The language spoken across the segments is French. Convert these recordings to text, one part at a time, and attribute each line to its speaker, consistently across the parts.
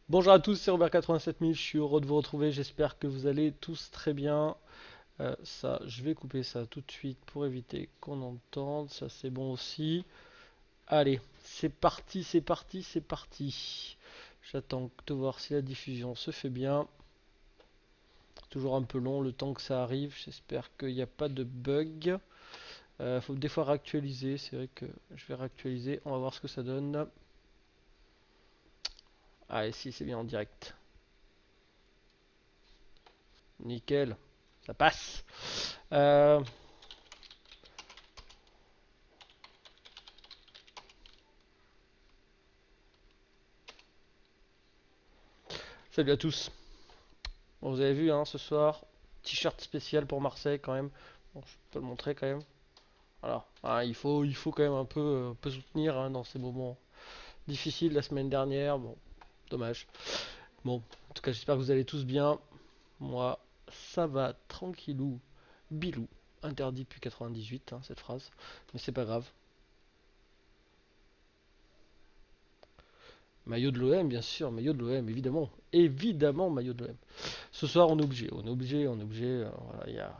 Speaker 1: Bonjour à tous, c'est Robert87000, je suis heureux de vous retrouver, j'espère que vous allez tous très bien. Ça, je vais couper ça tout de suite pour éviter qu'on entende, ça c'est bon aussi. Allez, c'est parti, c'est parti, c'est parti. J'attends de voir si la diffusion se fait bien. Toujours un peu long le temps que ça arrive, j'espère qu'il n'y a pas de bug. Faut des fois réactualiser, c'est vrai que je vais réactualiser, on va voir ce que ça donne. Allez, si c'est bien en direct. Nickel, ça passe. Euh, Salut à tous. Bon, vous avez vu hein, ce soir, t-shirt spécial pour Marseille quand même. Bon, je peux le montrer quand même. Voilà. Ah, il faut quand même un peu soutenir hein, dans ces moments difficiles la semaine dernière. Bon, dommage. Bon, en tout cas, j'espère que vous allez tous bien. Moi, ça va tranquillou, bilou. Interdit depuis 98 hein, cette phrase, mais c'est pas grave. Maillot de l'OM, bien sûr, maillot de l'OM, évidemment. Évidemment, maillot de l'OM. Ce soir, on est obligé, on est obligé, on est obligé. Voilà, il y a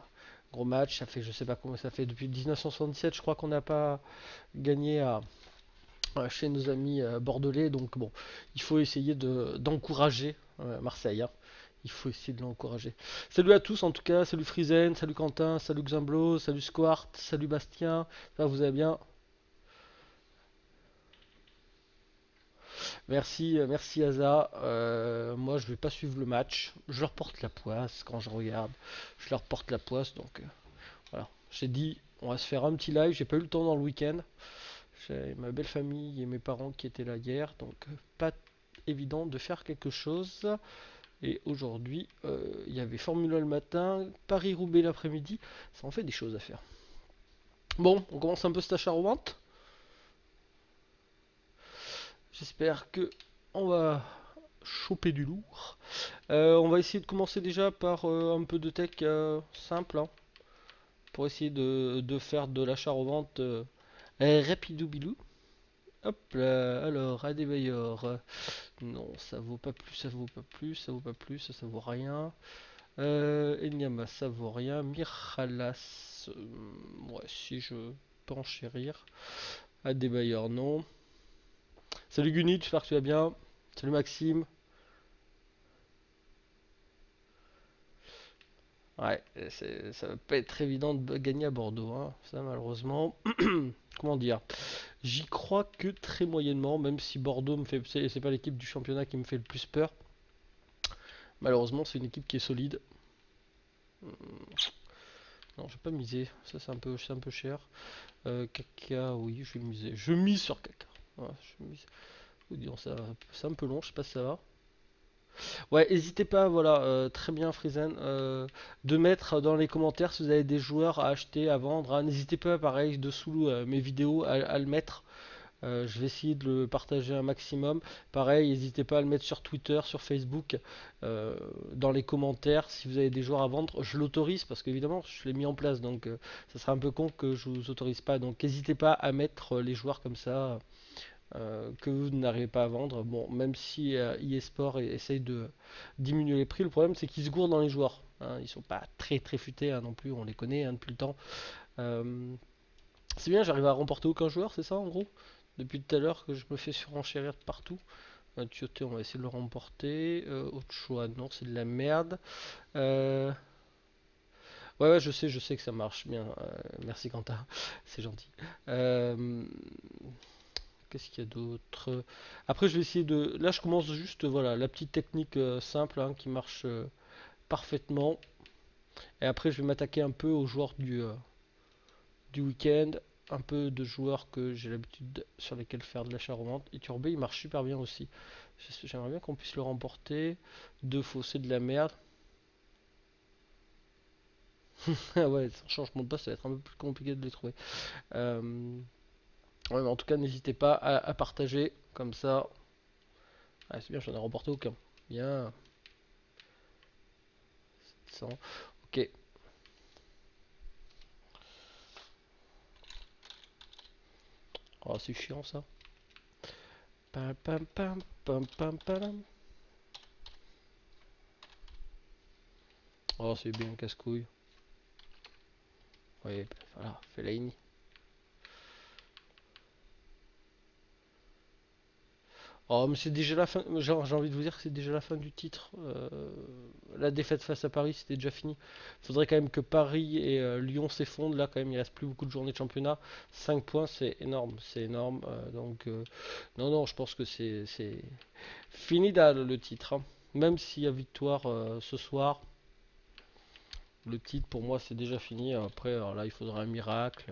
Speaker 1: gros match, ça fait, je sais pas comment ça fait, depuis 1977, je crois qu'on n'a pas gagné chez nos amis bordelais. Donc bon, il faut essayer d'encourager Marseille, hein. Il faut essayer de l'encourager. Salut à tous en tout cas, salut Frizen, salut Quentin, salut Xamblo, salut Squart, salut Bastien, ça va, vous allez bien? Merci, merci Asa. Moi, je vais pas suivre le match. Je leur porte la poisse quand je regarde. Je leur porte la poisse, donc voilà. J'ai dit, on va se faire un petit live. J'ai pas eu le temps dans le week-end. J'ai ma belle famille et mes parents qui étaient là hier, donc pas évident de faire quelque chose. Et aujourd'hui, il y avait Formule 1 le matin, Paris-Roubaix l'après-midi. Ça en fait des choses à faire. Bon, on commence un peu cette achat-revente. J'espère que on va choper du lourd. On va essayer de commencer déjà par un peu de tech simple hein, pour essayer de faire de l'achat-revente rapidou-bilou. Hop là, alors, Adebayor. Non, ça vaut pas plus, ça vaut pas plus, ça vaut pas plus, ça vaut rien. Enyama, ça vaut rien. Mirhalas, ouais, si je peux enchérir. Adebayor, non. Salut Gunit, j'espère que tu vas bien. Salut Maxime. Ouais, ça va pas être évident de gagner à Bordeaux, hein. Ça malheureusement. Comment dire? J'y crois que très moyennement, même si Bordeaux me fait. C'est pas l'équipe du championnat qui me fait le plus peur. Malheureusement, c'est une équipe qui est solide. Non, je vais pas miser. Ça, c'est un peu cher. Kaka, oui, je vais miser. Je mise sur Kaka. Ouais, je mise. Oh, dis donc, c'est un peu long, je sais pas si ça va. Ouais, n'hésitez pas, voilà, très bien, Frizen, de mettre dans les commentaires si vous avez des joueurs à acheter, à vendre, hein. N'hésitez pas, pareil, dessous mes vidéos, à le mettre. Je vais essayer de le partager un maximum. Pareil, n'hésitez pas à le mettre sur Twitter, sur Facebook, euh, dans les commentaires. Si vous avez des joueurs à vendre, je l'autorise parce qu'évidemment, je l'ai mis en place. Donc, ça serait un peu con que je vous autorise pas. Donc, n'hésitez pas à mettre les joueurs comme ça que vous n'arrivez pas à vendre. Bon, même si eSport essaye de diminuer les prix, le problème c'est qu'ils se gourrent dans les joueurs, hein. Ils sont pas très très futés hein, non plus. On les connaît hein, depuis le temps. Euh, c'est bien, j'arrive à remporter aucun joueur, c'est ça en gros? Depuis tout à l'heure que je me fais surenchérir de partout. Tioté, on va essayer de le remporter. Autre choix, non, c'est de la merde. Euh, Ouais, ouais, je sais que ça marche bien. Merci Quentin, c'est gentil. Euh, Qu'est-ce qu'il y a d'autre? Après, je vais essayer de. Là, je commence juste, voilà, la petite technique simple hein, qui marche parfaitement. Et après, je vais m'attaquer un peu aux joueurs du week-end, un peu de joueurs que j'ai l'habitude sur lesquels faire de l'achat-revente. Et Turbé, il marche super bien aussi. J'aimerais bien qu'on puisse le remporter. Deux faux, c'est de la merde. Ah ouais, sans changement de poste, ça va être un peu plus compliqué de les trouver. Euh, ouais, mais en tout cas, n'hésitez pas à partager. Comme ça. Ah, c'est bien, j'en ai remporté aucun. Bien. 700. Ok. Oh, c'est chiant ça. Pam, pam, pam, pam, pam, pam. Oh, c'est bien casse-couille. Oui, ben, voilà, Fellaini. Oh, mais c'est déjà la fin. Genre, j'ai envie de vous dire que c'est déjà la fin du titre. La défaite face à Paris, c'était déjà fini. Faudrait quand même que Paris et Lyon s'effondrent. Là, quand même, il reste plus beaucoup de journées de championnat. 5 points, c'est énorme. C'est énorme. Non, non, je pense que c'est fini le titre, hein. Même s'il y a victoire ce soir, le titre pour moi c'est déjà fini. Après, alors là, il faudra un miracle.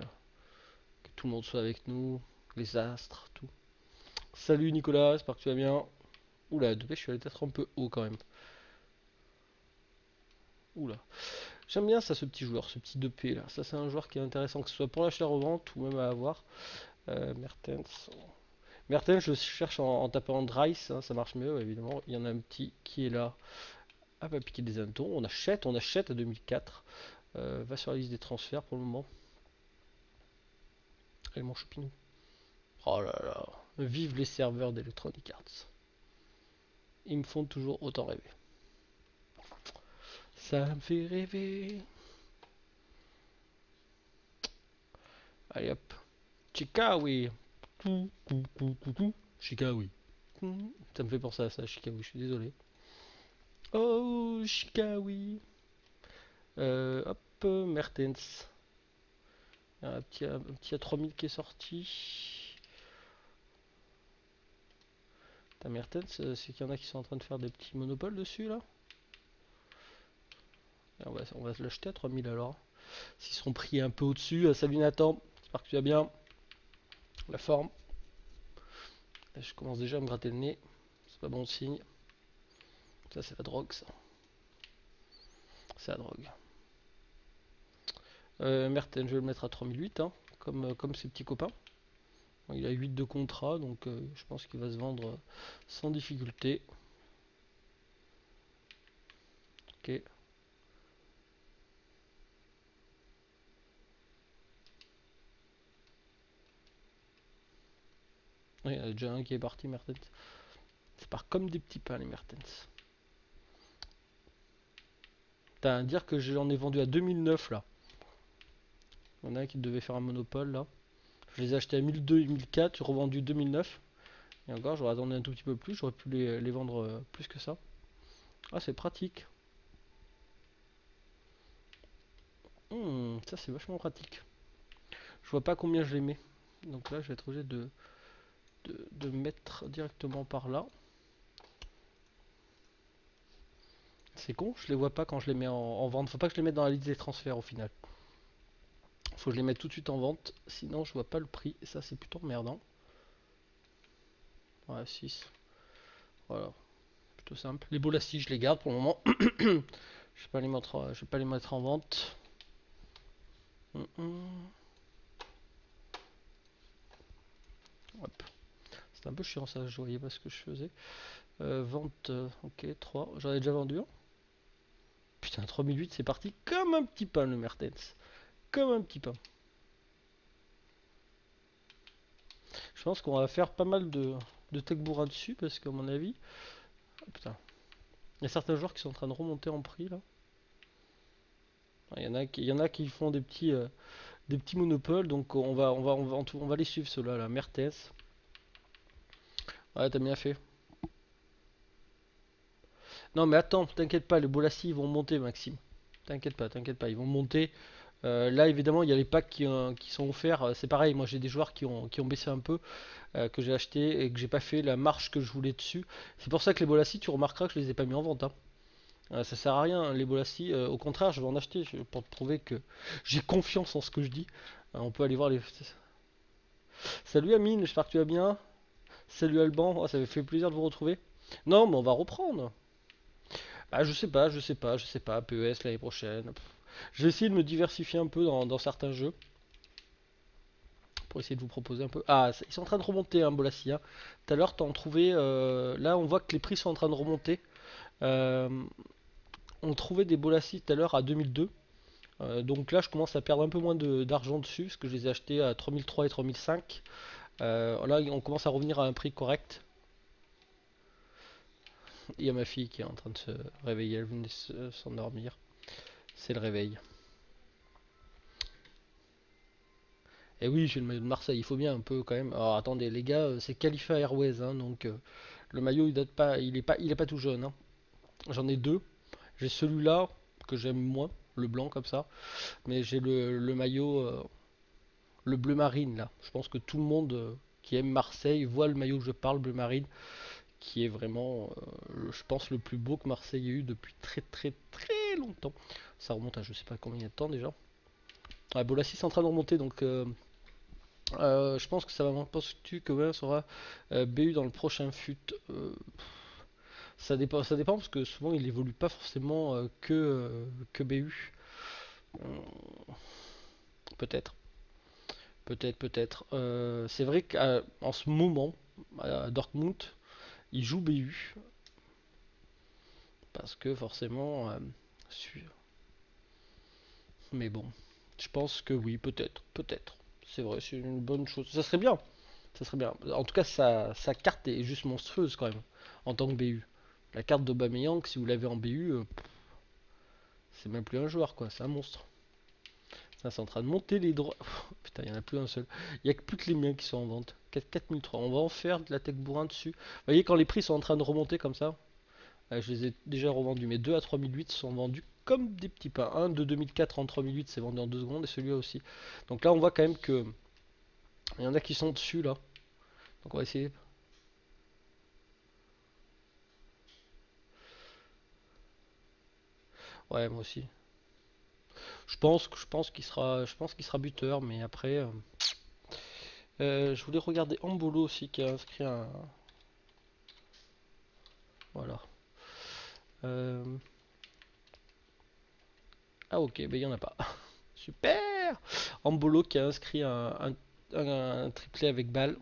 Speaker 1: Que tout le monde soit avec nous. Les astres, tout. Salut Nicolas, j'espère que tu vas bien. Oula, de je suis allé peut-être un peu haut quand même. Oula. J'aime bien ça, ce petit joueur, ce petit 2P là. Ça, c'est un joueur qui est intéressant, que ce soit pour l'acheter à revente ou même à avoir. Mertens. Mertens, je le cherche en tapant Drice, hein, ça marche mieux, évidemment. Il y en a un petit qui est là. Ah, va piquer des hannetons. On achète à 2004. Va sur la liste des transferts pour le moment. Allez, mon choupinou. Oh là là. Vive les serveurs d'Electronic Arts. Ils me font toujours autant rêver. Ça me fait rêver. Allez hop. Chicago. Chicago. Ça me fait penser à ça, Chicago, je suis désolé. Oh, Chicago. Hop, Mertens. Un petit à 3000 qui est sorti. T'as Mertens, c'est qu'il y en a qui sont en train de faire des petits monopoles dessus là. Et on va se l'acheter à 3000 alors. S'ils seront pris un peu au-dessus. Salut Nathan, j'espère que tu vas bien. La forme. Je commence déjà à me gratter le nez. C'est pas bon signe. Ça, c'est la drogue, ça. C'est la drogue. Mertens, je vais le mettre à 3008, hein, comme ses petits copains. Il a 8 de contrat, donc je pense qu'il va se vendre sans difficulté. Ok. Il y en a déjà un qui est parti, Mertens. Ça part comme des petits pains, les Mertens. T'as à dire que j'en ai vendu à 2009 là. Il y en a un qui devait faire un monopole là. Je les ai achetés à 1002 et 1004, j'ai revendu 2009. Et encore, j'aurais attendu un tout petit peu plus, j'aurais pu les vendre plus que ça. Ah, c'est pratique. Ça, c'est vachement pratique. Je vois pas combien je les mets. Donc là, je vais être obligé de mettre directement par là. C'est con, je les vois pas quand je les mets en vente. Faut pas que je les mette dans la liste des transferts au final. Faut que je les mette tout de suite en vente, sinon je vois pas le prix. Et ça, c'est plutôt emmerdant. Ouais, 6. Voilà, plutôt simple. Les Bolassi, je les garde pour le moment. Je vais pas les mettre en vente. Hop. C'était un peu chiant ça, je voyais pas ce que je faisais. Vente, ok, 3. J'en ai déjà vendu un. Putain, 3008, c'est parti comme un petit pain le Mertens. Comme un petit pain. Je pense qu'on va faire pas mal de tech bourrin dessus parce qu'à mon avis. Oh, putain. Il y a certains joueurs qui sont en train de remonter en prix là. Il y en a qui font des petits monopoles, donc on va les suivre ceux-là, là. Mertens. Ouais, t'as bien fait. Non, mais attends, t'inquiète pas, les Bolassi ils vont monter, Maxime. T'inquiète pas, ils vont monter. Là, évidemment, il y a les packs qui sont offerts. C'est pareil, moi j'ai des joueurs qui ont baissé un peu, que j'ai acheté et que j'ai pas fait la marche que je voulais dessus. C'est pour ça que les Bolassi, tu remarqueras que je les ai pas mis en vente, hein. Ça sert à rien, hein, les Bolassi. Au contraire, je vais en acheter pour te prouver que j'ai confiance en ce que je dis. On peut aller voir les. Salut Amine, j'espère que tu vas bien. Salut Alban, oh, ça fait plaisir de vous retrouver. Non, mais on va reprendre. Ah, je sais pas. PES l'année prochaine. Je vais essayer de me diversifier un peu dans certains jeux pour essayer de vous proposer un peu. Ah, ils sont en train de remonter, hein, Bolassi, hein. Tout à l'heure, t'en trouvais. Là, on voit que les prix sont en train de remonter. Euh, on trouvait des Bolassi tout à l'heure à 2002. Donc là, je commence à perdre un peu moins d'argent dessus parce que je les ai achetés à 3003 et 3005. Là, on commence à revenir à un prix correct. Il y a ma fille qui est en train de se réveiller, elle venait de s'endormir. C'est le réveil. Et oui, j'ai le maillot de Marseille, il faut bien un peu quand même. Alors attendez, les gars, c'est Khalifa Airways, hein, donc le maillot il date pas, il est pas tout jeune, hein. J'en ai deux. J'ai celui-là que j'aime moins, le blanc comme ça, mais j'ai le maillot, le bleu marine là. Je pense que tout le monde qui aime Marseille voit le maillot que je parle, bleu marine, qui est vraiment, je pense, le plus beau que Marseille ait eu depuis très très très longtemps. Ça remonte à je sais pas combien de temps déjà. Ah, Bolassi c'est en train de remonter donc. Je pense que ça va. Penses-tu que Williams sera BU dans le prochain fut? Ça dépend parce que souvent il évolue pas forcément que BU. Euh, peut-être, peut-être. C'est vrai qu'en ce moment, à Dortmund, il joue BU parce que forcément. Mais bon, je pense que oui, peut-être. C'est vrai, c'est une bonne chose. Ça serait bien. Ça serait bien. En tout cas, sa carte est juste monstrueuse quand même, en tant que BU. La carte d'Aubameyang, si vous l'avez en BU, c'est même plus un joueur, quoi. C'est un monstre. Ça, c'est en train de monter les droits. Putain, il n'y en a plus un seul. Il n'y a que plus que les miens qui sont en vente. 4003. On va en faire de la tech bourrin dessus. Vous voyez, quand les prix sont en train de remonter comme ça, je les ai déjà revendus. Mes 2 à 3008 sont vendus comme des petits pains. Un de 2004 en 3008, c'est vendu en 2 secondes, et celui-là aussi. Donc là, on voit quand même que il y en a qui sont dessus, là. Donc on va essayer. Ouais, moi aussi. Je pense qu'il sera buteur, mais après, je voulais regarder Ambolo aussi qui a inscrit un, voilà. Euh, ah ok, ben il y en a pas. Super. Ambolo qui a inscrit un triplé avec balle.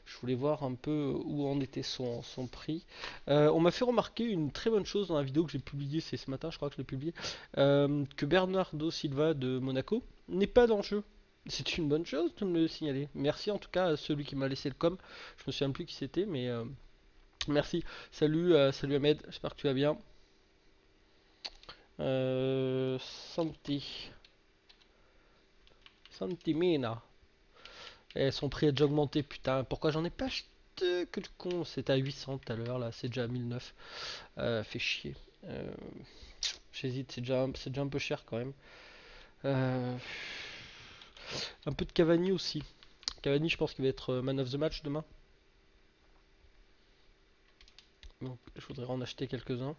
Speaker 1: Je voulais voir un peu où en était son prix. On m'a fait remarquer une très bonne chose dans la vidéo que j'ai publiée, c'est ce matin, je crois que je l'ai publiée, que Bernardo Silva de Monaco n'est pas dans le jeu. C'est une bonne chose de me le signaler. Merci en tout cas à celui qui m'a laissé le com. Je me souviens plus qui c'était, mais merci. Salut, salut Ahmed, j'espère que tu vas bien. Santi, Santimina. Et son prix a déjà augmenté, putain. Pourquoi j'en ai pas acheté? Que le con, c'était à 800 tout à l'heure, là, c'est déjà à 1009. Fait chier. Euh, J'hésite, c'est déjà un peu cher quand même. Euh, un peu de Cavani aussi. Cavani, je pense qu'il va être man of the match demain. Donc, je voudrais en acheter quelques-uns.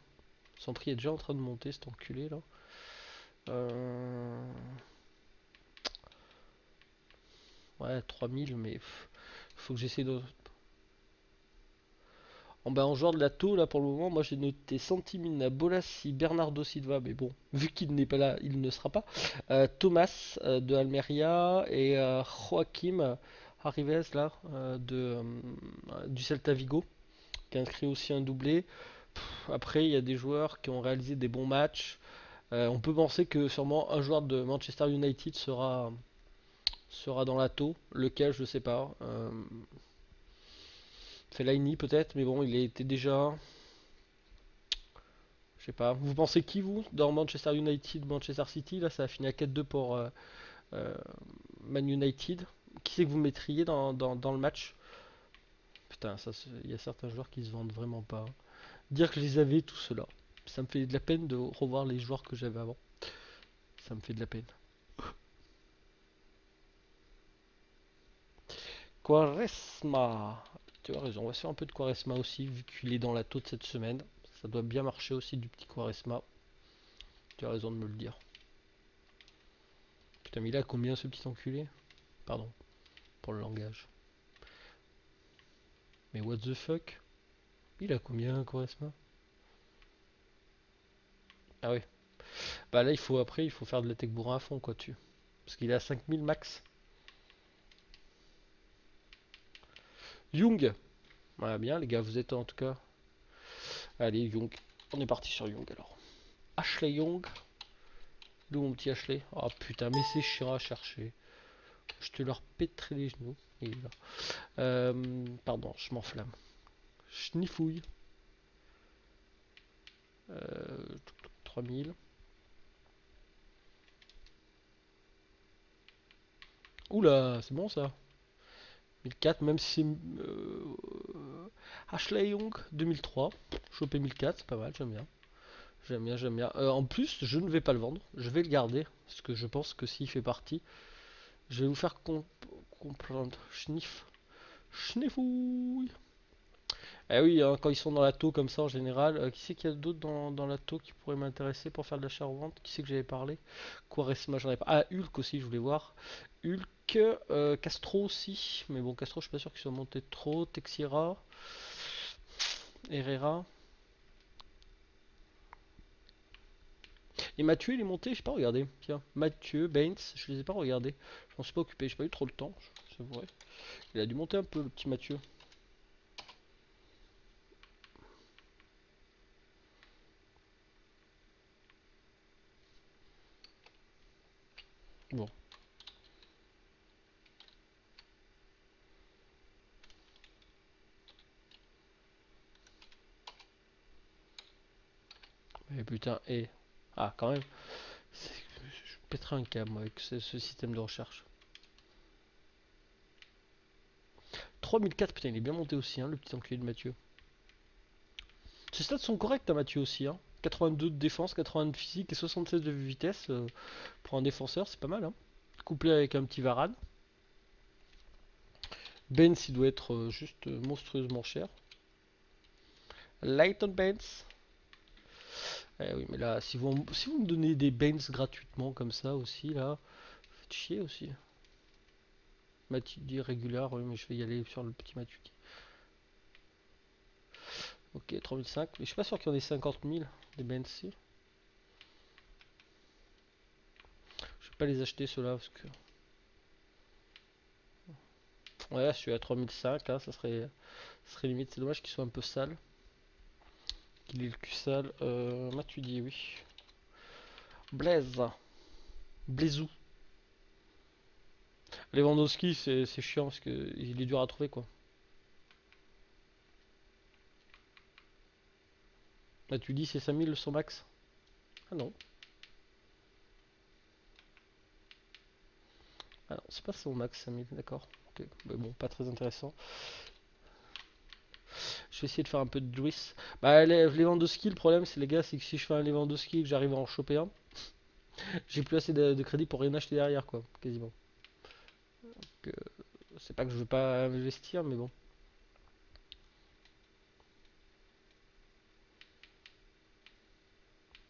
Speaker 1: Son prix est déjà en train de monter, cet enculé là. Euh, Ouais, 3000, mais faut que j'essaie de. En joueur de la taux, là pour le moment, moi j'ai noté Santimina, Bolassi, Bernardo Silva, mais bon, vu qu'il n'est pas là, il ne sera pas. Thomas de Almeria et Joaquim Arrives là du Celta Vigo, qui a inscrit aussi un doublé. Après, il y a des joueurs qui ont réalisé des bons matchs. On peut penser que sûrement un joueur de Manchester United sera dans la taux. Lequel, je sais pas. Fellaini peut-être, mais bon, il a été déjà. Je sais pas. Vous pensez qui, vous, dans Manchester United, Manchester City? Là, ça a fini à 4-2 pour euh, Man United. Qui c'est que vous mettriez dans le match? Putain, il y a certains joueurs qui se vendent vraiment pas. Dire que je les avais, tous ceux-là. Ça me fait de la peine de revoir les joueurs que j'avais avant. Ça me fait de la peine. Quaresma. Tu as raison, on va se faire un peu de Quaresma aussi, vu qu'il est dans la taux de cette semaine. Ça doit bien marcher aussi du petit Quaresma. Tu as raison de me le dire. Putain, mais il a combien ce petit enculé? Pardon pour le langage. Mais what the fuck? Il a combien, Quaresma? Ah oui. Bah là, il faut faire de la tech bourrin à fond, quoi, tu. Parce qu'il est à 5000 max. Young. Voilà, bien, les gars, vous êtes en tout cas. Allez, Young. On est parti sur Young alors. Ashley Young. D'où mon petit Ashley? Oh putain, mais c'est chiant à chercher. Je te leur pèterai les genoux. Il est là. Pardon, je m'enflamme. Schnifouille. 3000. Oula, c'est bon ça. 1004, même si c'est Ashley Young 2003. Chopé 1004, c'est pas mal, j'aime bien. J'aime bien, j'aime bien. En plus, je ne vais pas le vendre, je vais le garder. Parce que je pense que s'il fait partie, je vais vous faire comprendre. Schniff. Schniffouille. Eh oui, hein, quand ils sont dans la taux comme ça en général, qui c'est qu'il y a d'autres dans la taux qui pourraient m'intéresser pour faire de l'achat-revente? Qui c'est que j'avais parlé? Quaresma, j'en ai pas. Ah, Hulk aussi, je voulais voir. Hulk, Castro aussi. Mais bon, Castro, je suis pas sûr qu'il soit monté trop. Texiera, Herrera. Et Mathieu, il est monté, j'ai pas regardé. Tiens, Mathieu, Baines, je les ai pas regardés. Je m'en suis pas occupé, j'ai pas eu trop le temps, c'est vrai. Il a dû monter un peu, le petit Mathieu. Bon, mais putain, et. Ah, quand même. Je pèterai un câble moi, avec ce système de recherche. 3004, putain, il est bien monté aussi, hein, le petit enculé de Mathieu. Ses stats sont corrects, hein, Mathieu aussi. Hein. 82 de défense, 80 de physique et 76 de vitesse. Pour un défenseur, c'est pas mal. Hein. Couplé avec un petit Varane. Benz, il doit être juste monstrueusement cher. Lighton Benz. Eh oui, mais là, si vous me donnez des Benz gratuitement comme ça aussi, là, faites chier aussi. Mathieu dit régulier, oui, mais je vais y aller sur le petit Mathieu. Ok, 3005. Mais je suis pas sûr qu'il y en ait 50 000 des Benz si. Je vais pas les acheter ceux-là parce que. Ouais, je suis à 3005, là, ça serait limite. C'est dommage qu'ils soient un peu sales. Qu'il ait le cul sale. Mathieu dit oui. Blaise. Blaisou. Lewandowski, c'est chiant parce qu'il est dur à trouver quoi. Là, tu dis c'est 5000 son max. Ah non. Ah non, c'est pas son max 5000, d'accord. Ok, mais bon, pas très intéressant. Je vais essayer de faire un peu de Luis. Bah, Lewandowski, le problème, c'est les gars, c'est que si je fais un Lewandowski et que j'arrive à en choper un, j'ai plus assez de crédit pour rien acheter derrière, quoi, quasiment. Donc, c'est pas que je veux pas investir, mais bon.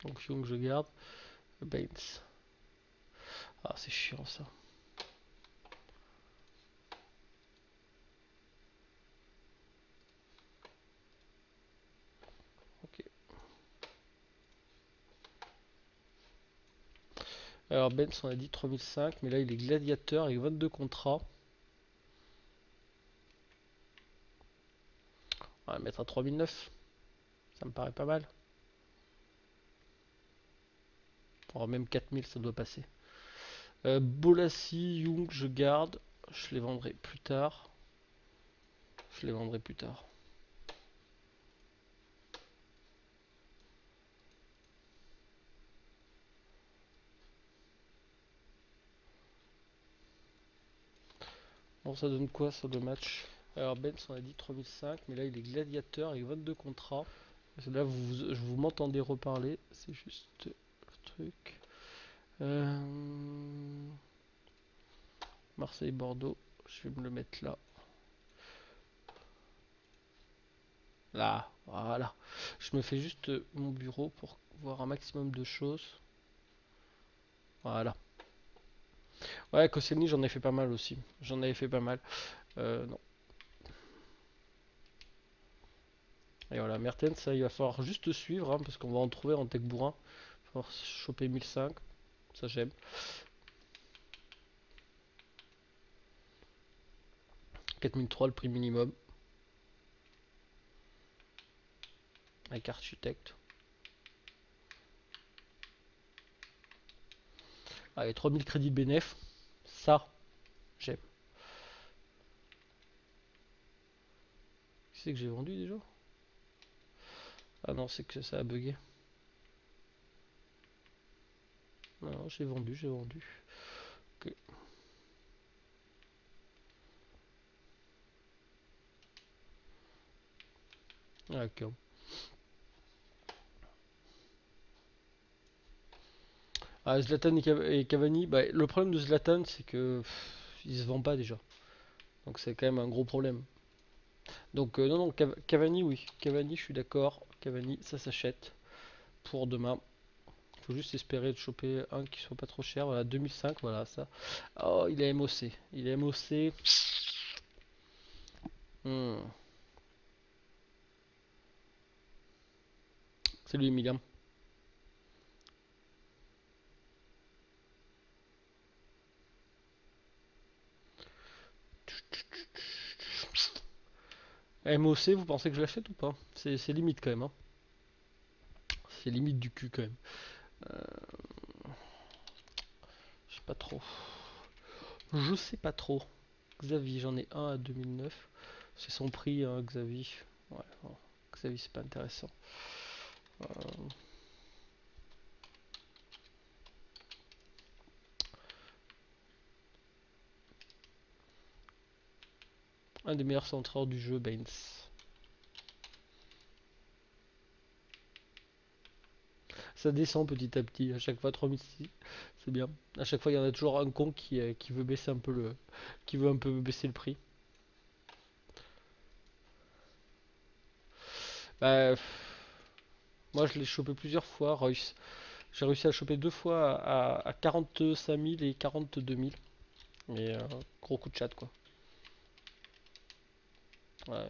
Speaker 1: Donc, Young, je garde. Baines. Ah, c'est chiant ça. Ok. Alors, Benz, on a dit 3005, mais là, il est gladiateur avec 22 contrats. On va le mettre à 3009. Ça me paraît pas mal. Or, même 4000, ça doit passer. Bolassi, Young, je garde. Je les vendrai plus tard. Je les vendrai plus tard. Bon, ça donne quoi sur le match? Alors, Benz, on a dit 3005, mais là, il est gladiateur avec 22 contrats. Là, vous m'entendez reparler. C'est juste le truc. Marseille-Bordeaux. Je vais me le mettre là. Là, voilà. Je me fais juste mon bureau pour voir un maximum de choses. Voilà. Ouais, Koscielny, j'en ai fait pas mal aussi. J'en avais fait pas mal. Non. Et voilà, Mertens, ça, il va falloir juste suivre, hein, parce qu'on va en trouver en tech bourrin. Il va falloir choper 1005. Ça, j'aime. 4003, le prix minimum. Avec architecte. Allez, 3000 crédits de bénéf. Ça, j'aime. Qu'est-ce que j'ai vendu déjà? Ah non, c'est que ça a bugué. Non, j'ai vendu, j'ai vendu. Ok. D'accord. Ah, Zlatan et Cavani, bah, le problème de Zlatan, c'est que il se vend pas déjà. Donc c'est quand même un gros problème. Donc non, non, Cavani, oui. Cavani, je suis d'accord. Cavani, ça s'achète pour demain. Faut juste espérer de choper un qui soit pas trop cher. Voilà, 2005, voilà ça. Oh, il est MOC. Il est MOC. Hmm. C'est lui, Emilien. MOC, vous pensez que je l'achète ou pas? C'est limite quand même, hein. C'est limite du cul quand même. Je sais pas trop. Je sais pas trop. Xavi, j'en ai un à 2009. C'est son prix, hein, Xavi. Ouais, bon. Xavi, c'est pas intéressant. Un des meilleurs centreurs du jeu, Baines. Ça descend petit à petit, à chaque fois 3006, c'est bien. À chaque fois, il y en a toujours un con qui veut baisser un peu le, qui veut un peu baisser le prix. Bah, moi, je l'ai chopé plusieurs fois, Royce. J'ai réussi à le choper deux fois à 45 000 et 42 000. Mais gros coup de chat, quoi. Ouais.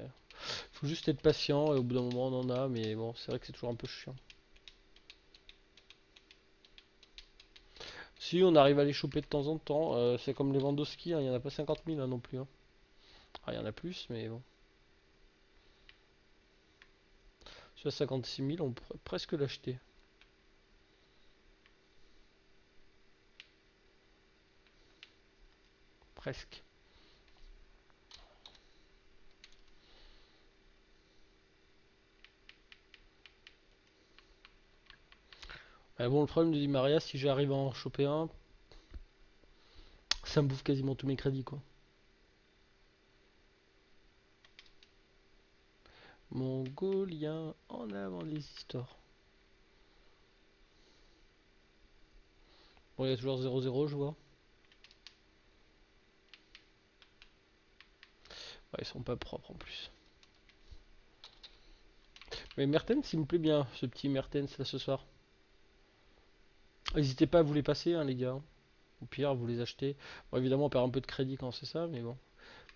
Speaker 1: Faut juste être patient et au bout d'un moment, on en a. Mais bon, c'est vrai que c'est toujours un peu chiant. Si on arrive à les choper de temps en temps, c'est comme les Lewandowski, hein, il n'y en a pas 50 000 hein, non plus, hein. Ah, il y en a plus, mais bon. Sur 56 000, on pourrait presque l'acheter. Presque. Bon, le problème de Di Maria, si j'arrive à en choper un, ça me bouffe quasiment tous mes crédits, quoi. Mongolien, en avant les histoires. Bon, il y a toujours 0-0, je vois. Ouais, ils sont pas propres en plus. Mais Mertens, il me plaît bien, ce petit Mertens là ce soir. N'hésitez pas à vous les passer, hein, les gars. Au pire, vous les achetez. Bon, évidemment, on perd un peu de crédit quand c'est ça, mais bon.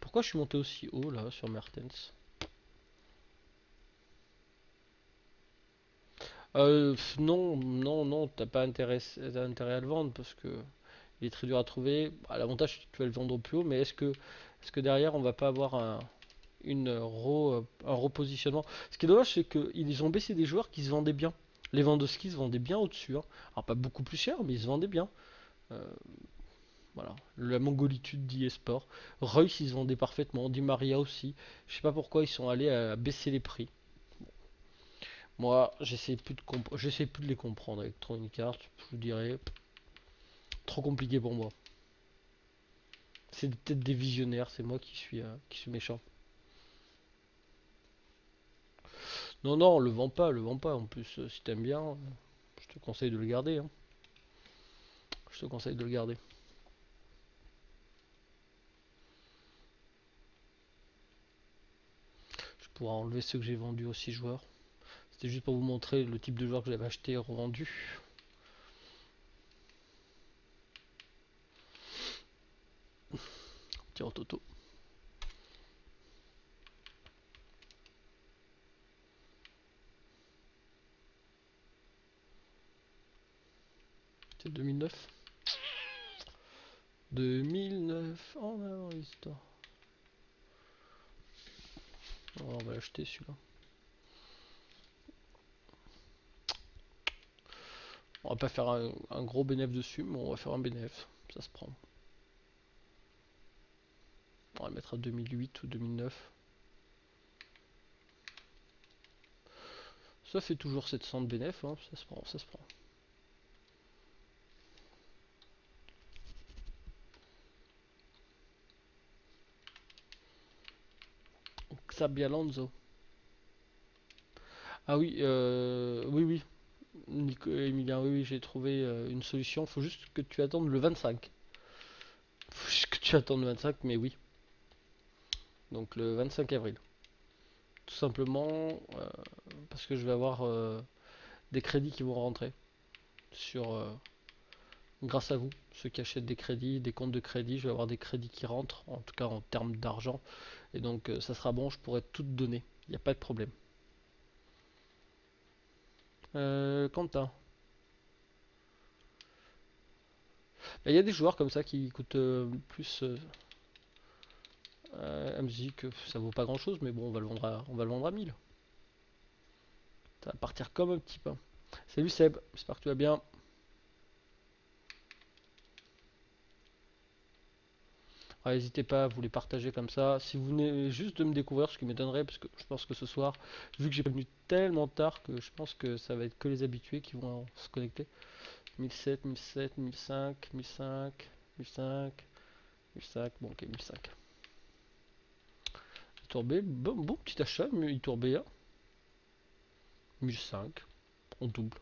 Speaker 1: Pourquoi je suis monté aussi haut là sur Mertens? Non, non, non, t'as intérêt à le vendre parce que il est très dur à trouver. Bah, l'avantage, c'est que tu vas le vendre au plus haut, mais est-ce que derrière, on va pas avoir un repositionnement? Ce qui est dommage, c'est qu'ils ont baissé des joueurs qui se vendaient bien. Les Lewandowski se vendaient bien au-dessus, hein. Alors, pas beaucoup plus cher, mais ils se vendaient bien. Euh, voilà. La mongolitude d'eSport. Reus, ils se vendaient parfaitement. Di Maria aussi. Je sais pas pourquoi ils sont allés à baisser les prix. Moi, j'essaie plus de les comprendre. Electronic Arts, je vous dirais, trop compliqué pour moi. C'est peut-être des visionnaires, c'est moi qui suis méchant. Non, non, le vend pas, le vend pas. En plus, si t'aimes bien, je te conseille de le garder, hein. Je te conseille de le garder. Je pourrais enlever ceux que j'ai vendus aux 6 joueurs. C'était juste pour vous montrer le type de joueur que j'avais acheté et revendu. Tiens, Toto. C'est 2009. 2009, en avant l'histoire. On va l'acheter celui-là. On va pas faire un gros bénéfice dessus, mais on va faire un bénéfice. Ça se prend. On va le mettre à 2008 ou 2009. Ça fait toujours 700 de bénéfice, hein. Ça se prend, ça se prend. Xabi Alonso. Ah oui, oui, oui, Emilien, oui, oui, j'ai trouvé une solution. Faut juste que tu attendes le 25. Faut juste que tu attendes le 25, mais oui. Donc le 25 avril. Tout simplement parce que je vais avoir des crédits qui vont rentrer sur grâce à vous, ceux qui achètent des crédits, des comptes de crédit, je vais avoir des crédits qui rentrent, en tout cas en termes d'argent, et donc ça sera bon, je pourrai tout te donner, il n'y a pas de problème. Quentin, il y a des joueurs comme ça qui coûtent plus elle me dit que ça vaut pas grand chose, mais bon, on va le vendre à 1000. Ça va partir comme un petit pain. Salut Seb, j'espère que tu vas bien. Ah, n'hésitez pas à vous les partager comme ça. Si vous venez juste de me découvrir, ce qui m'étonnerait, parce que je pense que ce soir, vu que j'ai pas venu tellement tard, que je pense que ça va être que les habitués qui vont se connecter. 1007, 1007, 1005, 1005, 1005, 1005, bon ok 1005. Itourbé, bon petit achat, mais Itourbé, 1005, on double.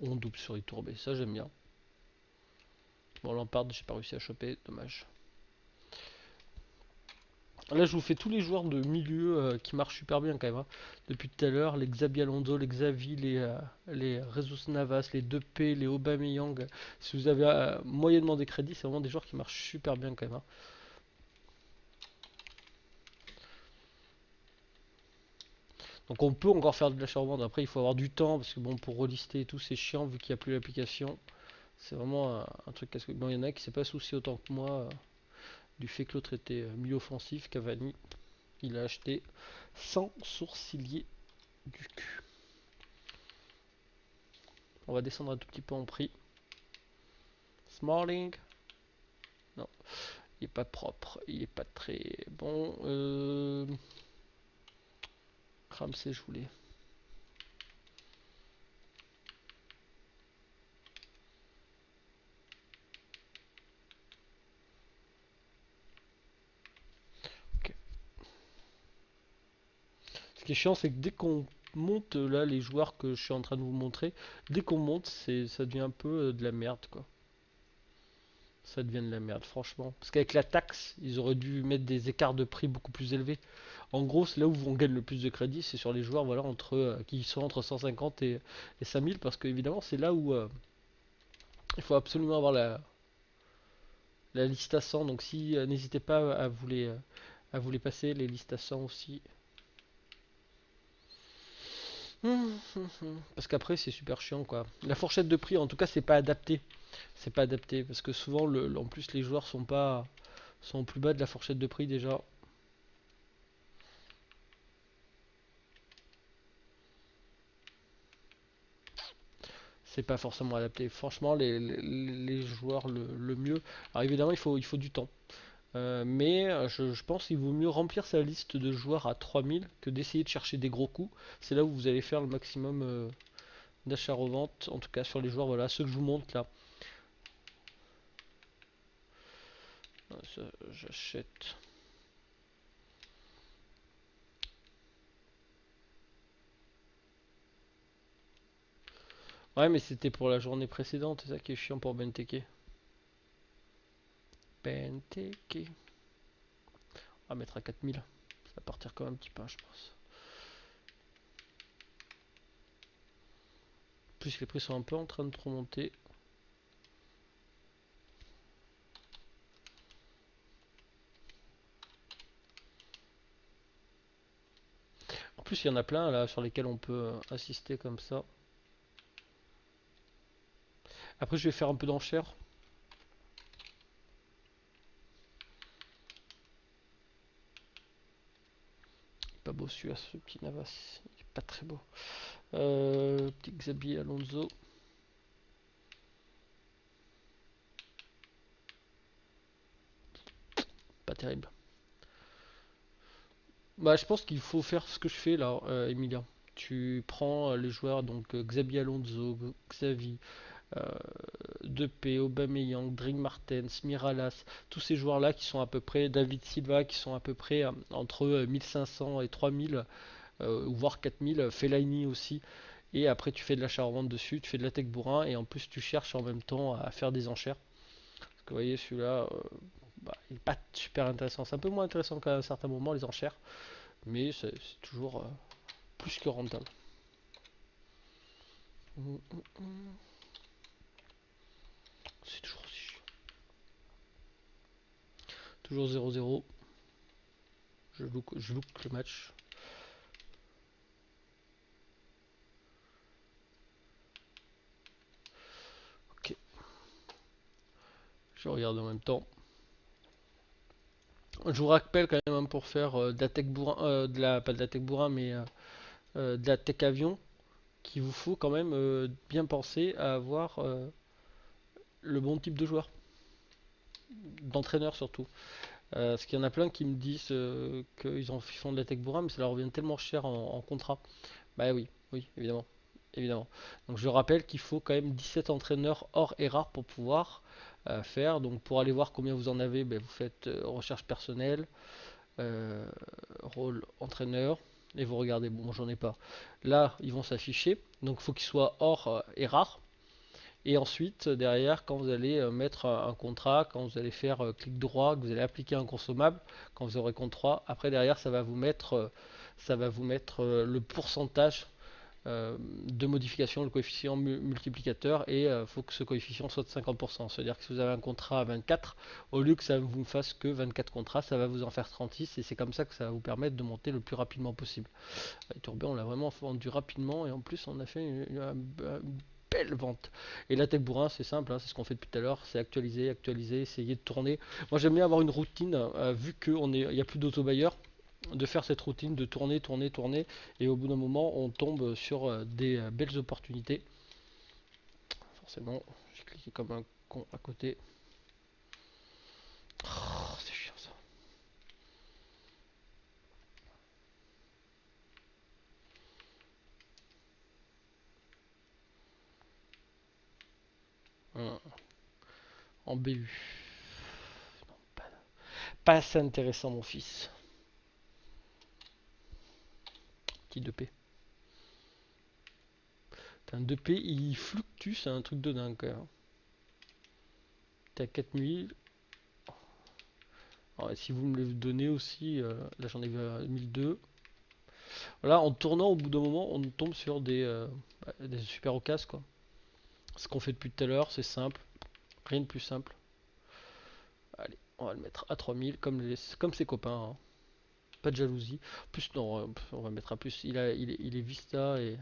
Speaker 1: On double sur Itourbé, ça j'aime bien. Bon Lampard, j'ai pas réussi à choper, dommage. Là, je vous fais tous les joueurs de milieu qui marchent super bien quand même, hein. Depuis tout à l'heure, les Xabi Alonso, les Xavi, les Jesus Navas, les 2P, les Aubameyang. Si vous avez moyennement des crédits, c'est vraiment des joueurs qui marchent super bien quand même, hein. Donc on peut encore faire de l'achat-revente. Après, il faut avoir du temps parce que bon, pour relister et tout, c'est chiant vu qu'il n'y a plus l'application. C'est vraiment un truc parce que bon, il y en a qui s'est pas soucié autant que moi du fait que l'autre était milieu offensif. Cavani, il a acheté sans sourciller du cul. On va descendre un tout petit peu en prix. Smalling. Non, il est pas propre. Il est pas très bon. Ramsey, je voulais. Ok. Ce qui est chiant, c'est que dès qu'on monte là les joueurs que je suis en train de vous montrer, dès qu'on monte, ça devient un peu de la merde quoi. Ça devient de la merde franchement. Parce qu'avec la taxe, ils auraient dû mettre des écarts de prix beaucoup plus élevés. En gros, c'est là où on gagne le plus de crédit, c'est sur les joueurs voilà qui sont entre 150 et 5000 parce que évidemment c'est là où il faut absolument avoir la liste à 100. Donc si n'hésitez pas à vous les passer les listes à 100 aussi. Parce qu'après c'est super chiant quoi. La fourchette de prix en tout cas c'est pas adapté. C'est pas adapté parce que souvent en plus les joueurs sont plus bas de la fourchette de prix déjà. C'est pas forcément adapté. Franchement les joueurs le mieux. Alors évidemment il faut du temps. Mais je pense qu'il vaut mieux remplir sa liste de joueurs à 3000 que d'essayer de chercher des gros coups. C'est là où vous allez faire le maximum d'achat-revente, en tout cas sur les joueurs, voilà, ceux que je vous montre là. Ça, j'achète. Ouais, mais c'était pour la journée précédente, c'est ça qui est chiant pour Benteke. Benteke. On va mettre à 4000. Ça va partir comme un petit pain, je pense. En plus, les prix sont un peu en train de remonter. En plus, il y en a plein là sur lesquels on peut assister comme ça. Après, je vais faire un peu d'enchère. Pas beau celui-là, ce petit Navas. Il est pas très beau. Petit Xabi Alonso. Pas terrible. Bah, je pense qu'il faut faire ce que je fais là, Emilia. Tu prends les joueurs, donc Xabi Alonso, Xavi, euh, Depay, Aubameyang, Drink Martens, Miralas, tous ces joueurs-là qui sont à peu près, David Silva, qui sont à peu près entre 1500 et 3000. ou voire 4000, Fellaini aussi. Et après, tu fais de l'achat-revente dessus, tu fais de la tech bourrin, et en plus, tu cherches en même temps à faire des enchères. Parce que vous voyez, celui-là, bah, il n'est pas super intéressant. C'est un peu moins intéressant qu'à un certain moment, les enchères, mais c'est toujours plus que rentable. C'est toujours aussi chiant. Toujours 0-0. Je look le match. Ok, je regarde en même temps. Je vous rappelle quand même hein, pour faire de la tech bourrin, pas de la tech bourrin, mais de la tech avion, qu'il vous faut quand même bien penser à avoir le bon type de joueur, d'entraîneur surtout. Parce qu'il y en a plein qui me disent qu'ils font de la tech bourrin, mais ça leur revient tellement cher en contrat. Bah oui, oui, évidemment. Évidemment. Donc je rappelle qu'il faut quand même 17 entraîneurs hors et rares pour pouvoir faire. Donc pour aller voir combien vous en avez, ben, vous faites recherche personnelle, euh, rôle entraîneur, et vous regardez, bon j'en ai pas. Là, ils vont s'afficher, donc il faut qu'ils soient hors et rares. Et ensuite, derrière, quand vous allez mettre un contrat, quand vous allez faire clic droit, que vous allez appliquer un consommable, quand vous aurez contrat, après derrière, ça va vous mettre le pourcentage de modification, le coefficient multiplicateur, et il faut que ce coefficient soit de 50%. C'est-à-dire que si vous avez un contrat à 24, au lieu que ça ne vous fasse que 24 contrats, ça va vous en faire 36, et c'est comme ça que ça va vous permettre de monter le plus rapidement possible. Et Tourbet, on l'a vraiment vendu rapidement, et en plus on a fait une belle vente. Et la tech bourrin, c'est simple, hein, c'est ce qu'on fait depuis tout à l'heure, c'est actualiser, actualiser, essayer de tourner. Moi j'aime bien avoir une routine, vu qu'il n'y a plus d'auto-bailleurs, de faire cette routine de tourner, tourner, tourner, et au bout d'un moment, on tombe sur des belles opportunités. Forcément, j'ai cliqué comme un con à côté. Oh, c'est chiant ça. En BU. Non, pas assez intéressant, mon fils. Petit 2P. T'as un 2P, il fluctue, c'est un truc de dingue quand même. T'es à 4000. Alors, si vous me le donnez aussi, là j'en ai vu à 1002. Voilà, en tournant au bout d'un moment, on tombe sur des super occasions quoi. Ce qu'on fait depuis tout à l'heure, c'est simple, rien de plus simple. Allez, on va le mettre à 3000 comme ses copains, hein. Pas de jalousie. Plus non, on va mettre à plus. Il est Vista et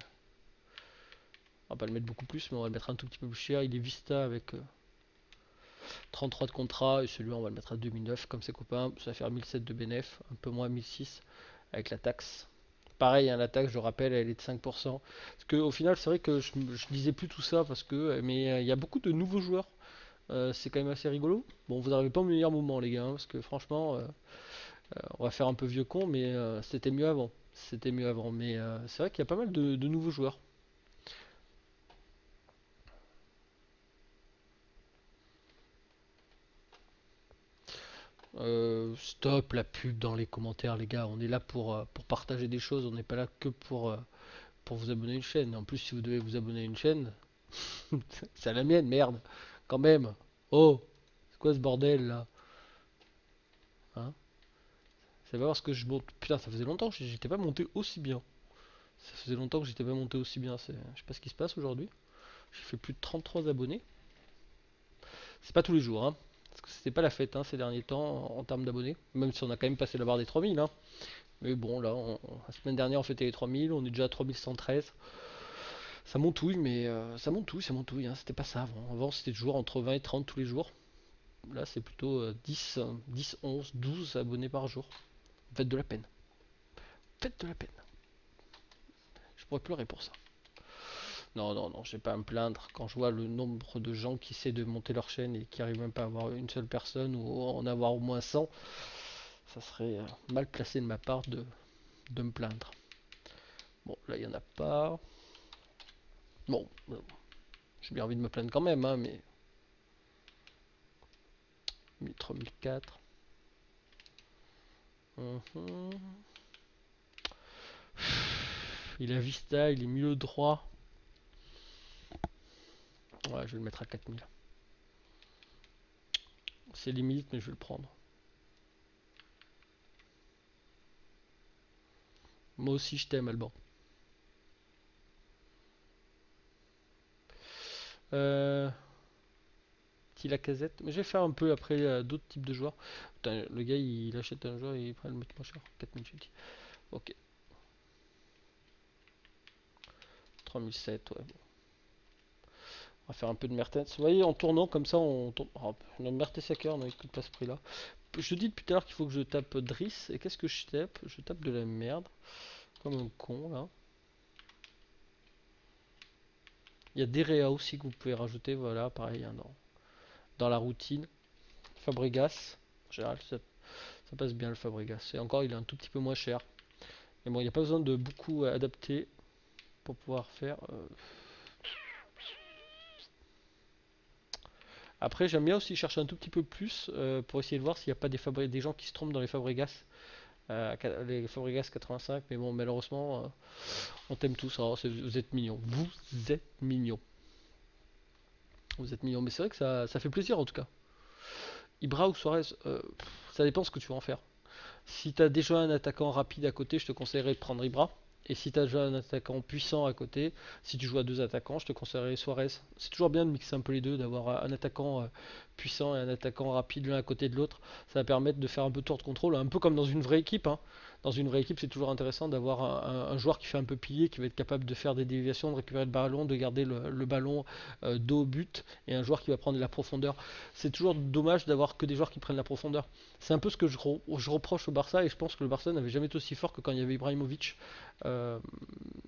Speaker 1: on va pas le mettre beaucoup plus, mais on va le mettre un tout petit peu plus cher. Il est Vista avec 33 de contrat et celui-là on va le mettre à 2009 comme ses copains. Ça va faire 1007 de bénéf, un peu moins 1006 avec la taxe. Pareil, hein, la taxe, je rappelle, elle est de 5%. Parce que au final, c'est vrai que je disais plus tout ça parce que, mais il y a beaucoup de nouveaux joueurs. C'est quand même assez rigolo. Bon, vous n'arrivez pas au meilleur moment, les gars, hein, parce que franchement, on va faire un peu vieux con, mais c'était mieux avant. C'était mieux avant. Mais c'est vrai qu'il y a pas mal de nouveaux joueurs. Stop la pub dans les commentaires, les gars. On est là pour partager des choses. On n'est pas là que pour vous abonner à une chaîne. En plus, si vous devez vous abonner à une chaîne, c'est à la mienne, merde. Quand même. Oh, c'est quoi ce bordel là? Hein? C'est pas parce que je monte. Putain, ça faisait longtemps que j'étais pas monté aussi bien. Ça faisait longtemps que j'étais pas monté aussi bien. Je sais pas ce qui se passe aujourd'hui. J'ai fait plus de 33 abonnés. C'est pas tous les jours, hein. Parce que c'était pas la fête hein, ces derniers temps en termes d'abonnés. Même si on a quand même passé la barre des 3000. Hein. Mais bon, là, la semaine dernière, on fêtait les 3000. On est déjà à 3113. Ça montouille, mais ça montouille, ça montouille. Hein. C'était pas ça avant. Avant, c'était toujours entre 20 et 30 tous les jours. Là, c'est plutôt 10, 11, 12 abonnés par jour. Faites de la peine. Faites de la peine. Je pourrais pleurer pour ça. Non, non, non, je vais pas à me plaindre. Quand je vois le nombre de gens qui essaient de monter leur chaîne et qui arrivent même pas à avoir une seule personne ou en avoir au moins 100, ça serait mal placé de ma part de me plaindre. Bon, là, il y en a pas. Bon, j'ai bien envie de me plaindre quand même, hein, mais 3004. Il est à Vista, il est milieu droit. Ouais, je vais le mettre à 4000. C'est limite, mais je vais le prendre. Moi aussi, je t'aime, Alban. Euh, Petit Lacazette. Mais je vais faire un peu après d'autres types de joueurs. Putain, le gars, il achète un joueur et il prend le mec moins cher. 4000, j'ai dit. Ok. 3007, ouais. Bon. On va faire un peu de Mertens. Vous voyez, en tournant comme ça, on tourne. Oh, le Mertens Hacker, on n'écoute pas ce prix-là. Je te dis depuis tout à l'heure qu'il faut que je tape Driss. Et qu'est-ce que je tape? Je tape de la merde. Comme un con, là. Il y a Derea aussi que vous pouvez rajouter. Voilà, pareil, hein, dans la routine. Fabregas. En général, ça passe bien le Fabregas. Et encore, il est un tout petit peu moins cher. Mais bon, il n'y a pas besoin de beaucoup adapter pour pouvoir faire. Après, j'aime bien aussi chercher un tout petit peu plus pour essayer de voir s'il n'y a pas des gens qui se trompent dans les Fabregas. Les Fabregas 85, mais bon, malheureusement, on t'aime tous. Alors, vous êtes mignons. Vous êtes mignons. Vous êtes mignons. Mais c'est vrai que ça fait plaisir en tout cas. Ibra ou Suarez, ça dépend ce que tu veux en faire. Si tu as déjà un attaquant rapide à côté, je te conseillerais de prendre Ibra. Et si tu as déjà un attaquant puissant à côté, si tu joues à deux attaquants, je te conseillerais Suarez. C'est toujours bien de mixer un peu les deux, d'avoir un attaquant puissant et un attaquant rapide l'un à côté de l'autre. Ça va permettre de faire un peu de tour de contrôle, un peu comme dans une vraie équipe, hein. Dans une vraie équipe, c'est toujours intéressant d'avoir un joueur qui fait un peu pilier, qui va être capable de faire des déviations, de récupérer le ballon, de garder le ballon dos au but, et un joueur qui va prendre de la profondeur. C'est toujours dommage d'avoir que des joueurs qui prennent la profondeur. C'est un peu ce que je reproche au Barça, et je pense que le Barça n'avait jamais été aussi fort que quand il y avait Ibrahimovic. Euh,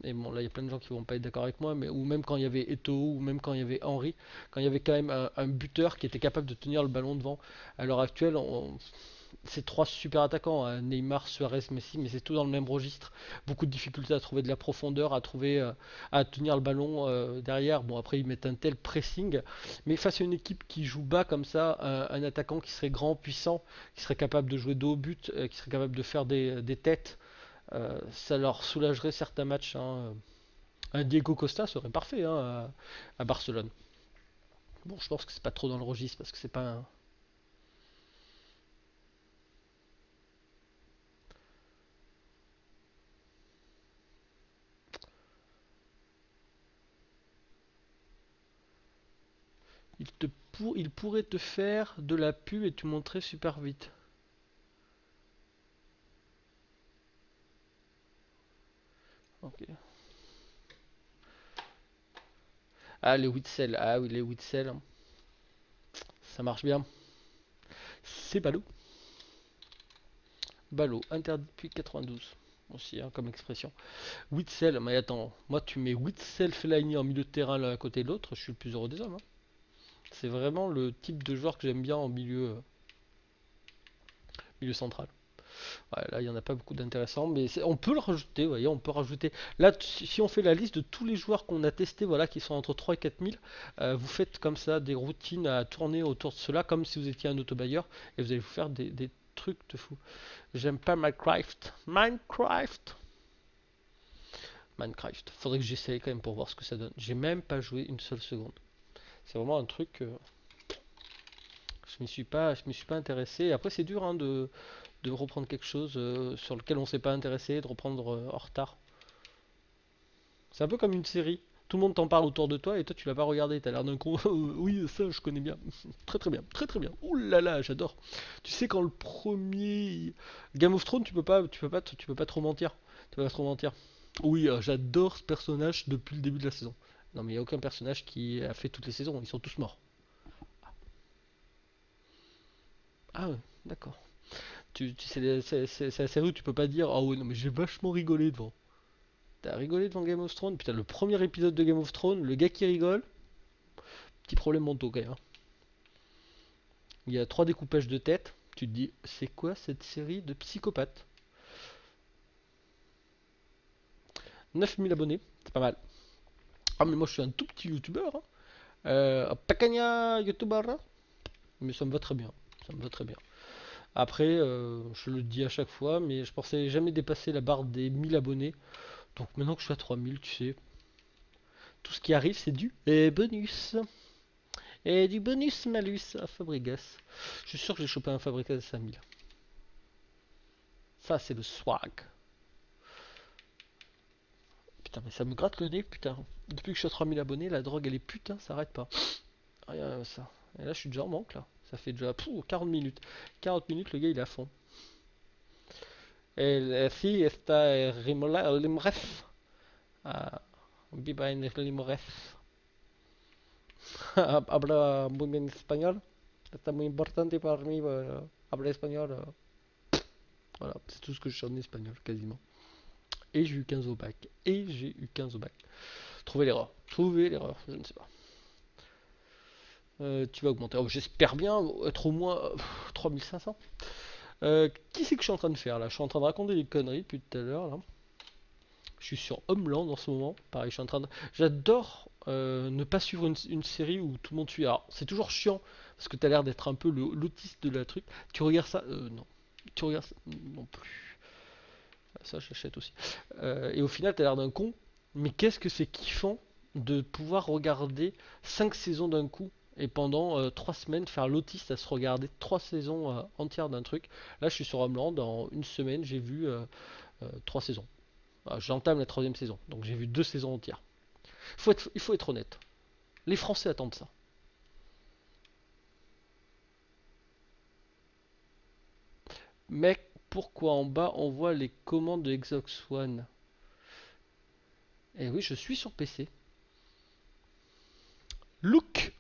Speaker 1: et bon, là, il y a plein de gens qui vont pas être d'accord avec moi, mais ou même quand il y avait Eto'o, ou même quand il y avait Henry, quand il y avait quand même un buteur qui était capable de tenir le ballon devant. À l'heure actuelle, c'est trois super attaquants, hein, Neymar, Suarez, Messi, mais c'est tout dans le même registre. Beaucoup de difficultés à trouver de la profondeur, à tenir le ballon derrière. Bon, après, ils mettent un tel pressing, mais face à une équipe qui joue bas comme ça, un attaquant qui serait grand, puissant, qui serait capable de jouer dos au but, qui serait capable de faire des têtes, ça leur soulagerait certains matchs, hein. Un Diego Costa serait parfait, hein, à Barcelone. Bon, je pense que c'est pas trop dans le registre parce que c'est pas un... Il pourrait te faire de la pub et te montrer super vite. Ok. Ah, les Witzel. Ah oui, les Witzel. Ça marche bien. C'est ballot. Ballot, interdit depuis 92. Aussi, hein, comme expression. Witzel, mais attends, moi tu mets Witzel Fellaini en milieu de terrain l'un à côté de l'autre, je suis le plus heureux des hommes, hein. C'est vraiment le type de joueur que j'aime bien en milieu central. Ouais, là, il n'y en a pas beaucoup d'intéressants, mais on peut le rajouter, vous voyez, on peut rajouter. Là, si on fait la liste de tous les joueurs qu'on a testés, voilà, qui sont entre 3 et 4000, vous faites comme ça des routines à tourner autour de cela, comme si vous étiez un autobailleur, et vous allez vous faire des trucs de fou. J'aime pas Minecraft. Minecraft. Minecraft. Faudrait que j'essaye quand même pour voir ce que ça donne. J'ai même pas joué une seule seconde. C'est vraiment un truc. Je m'y suis pas intéressé. Après, c'est dur, hein, de reprendre quelque chose sur lequel on s'est pas intéressé, de reprendre en retard. C'est un peu comme une série. Tout le monde t'en parle autour de toi et toi tu l'as pas regardé. T'as l'air d'un con. Oui, ça je connais bien. Très très bien, très très bien. Ouh là là, j'adore. Tu sais quand le premier Game of Thrones, tu peux pas trop mentir. Tu peux pas trop mentir. Oui, j'adore ce personnage depuis le début de la saison. Non mais il y a aucun personnage qui a fait toutes les saisons. Ils sont tous morts. Ah ouais, d'accord. C'est la série où tu peux pas dire ah ouais non mais j'ai vachement rigolé devant. T'as rigolé devant Game of Thrones? Putain, le premier épisode de Game of Thrones, le gars qui rigole, petit problème mentaux quand même, hein. Il y a trois découpages de tête. Tu te dis, c'est quoi cette série de psychopathes? 9000 abonnés, c'est pas mal. Ah, mais moi je suis un tout petit youtubeur, hein. Pacagna youtuber, hein. Mais ça me va très bien. Ça me va très bien. Après, je le dis à chaque fois, mais je pensais jamais dépasser la barre des 1000 abonnés. Donc maintenant que je suis à 3000, tu sais, tout ce qui arrive, c'est du bonus. Et du bonus malus à Fabregas. Je suis sûr que j'ai chopé un Fabregas à 5000. Ça, c'est le swag. Putain, mais ça me gratte le nez, putain. Depuis que je suis à 3000 abonnés, la drogue, elle est putain, ça arrête pas. Rien, ça. Et là, je suis déjà en manque, là. Ça fait déjà 40 minutes. 40 minutes, le gars, il est à fond. Sí, está Limref. Ah, viva en Limref. Habla muy bien español. Está muy importante para mí hablar espagnol. Voilà, c'est tout ce que je sais en espagnol, quasiment. Et j'ai eu 15 au bac. Et j'ai eu 15 au bac. Trouvez l'erreur. Trouvez l'erreur, je ne sais pas. Tu vas augmenter. Oh, j'espère bien être au moins 3500. Qui c'est que je suis en train de faire là? Je suis en train de raconter des conneries depuis tout à l'heure là. Je suis sur Homeland en ce moment. Pareil, je suis en train de. J'adore ne pas suivre une série où tout le monde suit. Alors, c'est toujours chiant parce que t'as l'air d'être un peu l'autiste de la truc. Tu regardes ça? Non. Tu regardes ça? Non plus. Ça, j'achète aussi. Et au final, t'as l'air d'un con. Mais qu'est-ce que c'est kiffant de pouvoir regarder 5 saisons d'un coup et pendant 3 semaines faire l'autiste à se regarder 3 saisons entières d'un truc. Là, je suis sur Homeland. En une semaine, j'ai vu 3 saisons. J'entame la troisième saison, donc j'ai vu 2 saisons entières. Il faut être honnête. Les Français attendent ça. Mec, pourquoi en bas on voit les commandes de Xbox One? Eh oui, je suis sur PC. Look.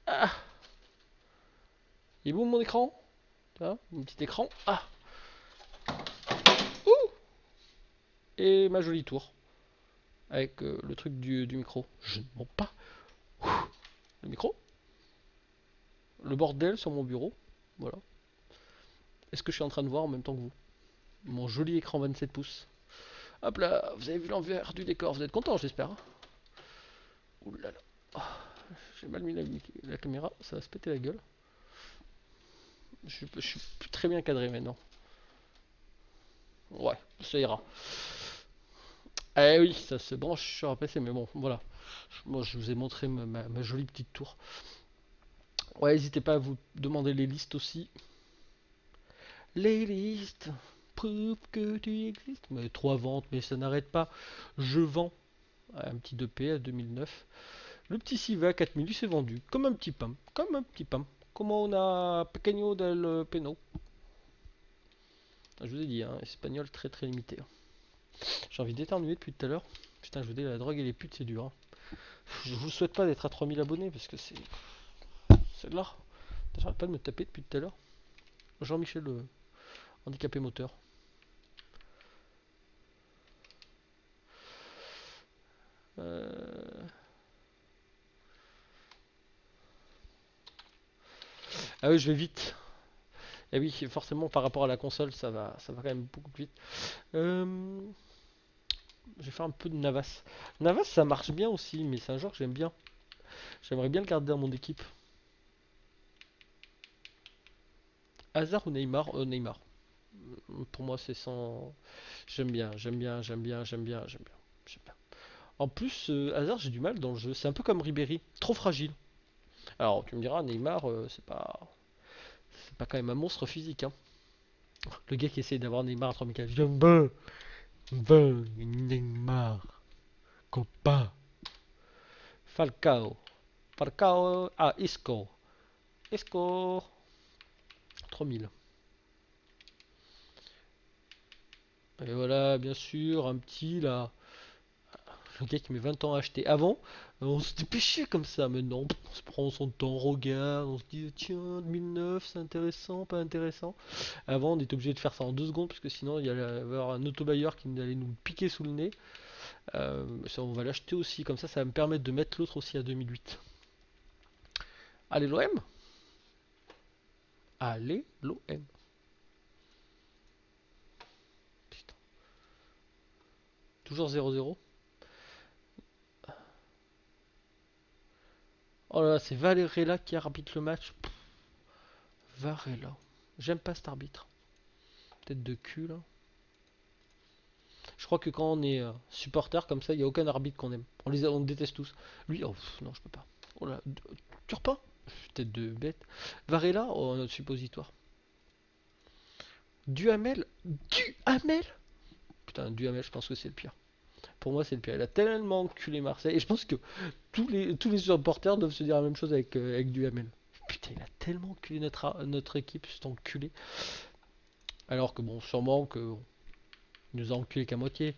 Speaker 1: Ah, il est bon mon écran? Mon petit écran. Ah, ouh. Et ma jolie tour. Avec le truc du micro. Je ne mens pas. Le micro. Le bordel sur mon bureau. Voilà. Est-ce que je suis en train de voir en même temps que vous? Mon joli écran 27 pouces. Hop là, vous avez vu l'envers du décor. Vous êtes content, j'espère, hein? Ouh là là. Oh, j'ai mal mis la caméra, ça va se péter la gueule. Je suis très bien cadré maintenant. Ouais, ça ira. Eh oui, ça se branche sur un PC, mais bon, voilà. Moi, je vous ai montré ma jolie petite tour. Ouais, n'hésitez pas à vous demander les listes aussi. Les listes prouvent que tu existes. Mais 3 ventes, mais ça n'arrête pas. Je vends un petit 2P à 2009. Le petit Siva à 4000, il s'est vendu comme un petit pain. Comme un petit pain. Comme on a pequeño del peno. Je vous ai dit, hein, espagnol très très limité. J'ai envie d'éternuer depuis tout à l'heure. Putain, je vous dis, la drogue et les putes, c'est dur, hein. Je vous souhaite pas d'être à 3000 abonnés parce que c'est de l'art. J'arrête pas de me taper depuis tout à l'heure. Jean-Michel, handicapé moteur. Euh, Ah oui, je vais vite. Et oui, forcément, par rapport à la console, ça va quand même beaucoup plus vite. Euh, Je vais faire un peu de Navas. Navas, ça marche bien aussi, mais c'est un joueur que j'aime bien. J'aimerais bien le garder dans mon équipe. Hazard ou Neymar? Neymar. Pour moi, c'est sans. J'aime bien, j'aime bien, j'aime bien, j'aime bien, j'aime bien, j'aime bien. En plus, Hazard, j'ai du mal dans le jeu. C'est un peu comme Ribéry, trop fragile. Alors, tu me diras, Neymar, c'est pas quand même un monstre physique, hein. Le gars qui essaye d'avoir Neymar à 3000. J'aime bien, Neymar, copain. Falcao. Falcao. Ah, Isco. Isco. 3000. Et voilà, bien sûr, un petit là. Le gars qui met 20 ans à acheter. Avant, on se dépêchait comme ça. Maintenant, on se prend son temps, on regarde, on se dit tiens, 2009, c'est intéressant, pas intéressant. Avant, on était obligé de faire ça en 2 secondes parce que sinon, il y allait y avoir un autobailleur qui allait nous piquer sous le nez. Ça, on va l'acheter aussi, comme ça va me permettre de mettre l'autre aussi à 2008. Allez, l'OM. Allez, l'OM. Putain. Toujours 0-0. Oh là là, c'est Valérella qui arbitre le match. Varela. J'aime pas cet arbitre. Tête de cul là. Je crois que quand on est supporter comme ça, il n'y a aucun arbitre qu'on aime. On déteste tous. Lui, oh, pff, non, je peux pas. Oh là, Turpin, tête de bête. Varela, oh, notre suppositoire. Duhamel, Duhamel. Putain, Duhamel, je pense que c'est le pire. Pour moi, c'est le pire. Il a tellement enculé Marseille. Et je pense que tous les supporters doivent se dire la même chose avec Duhamel. Putain, il a tellement enculé notre équipe, cet enculé. Alors que bon, sûrement que il nous a enculé qu'à moitié.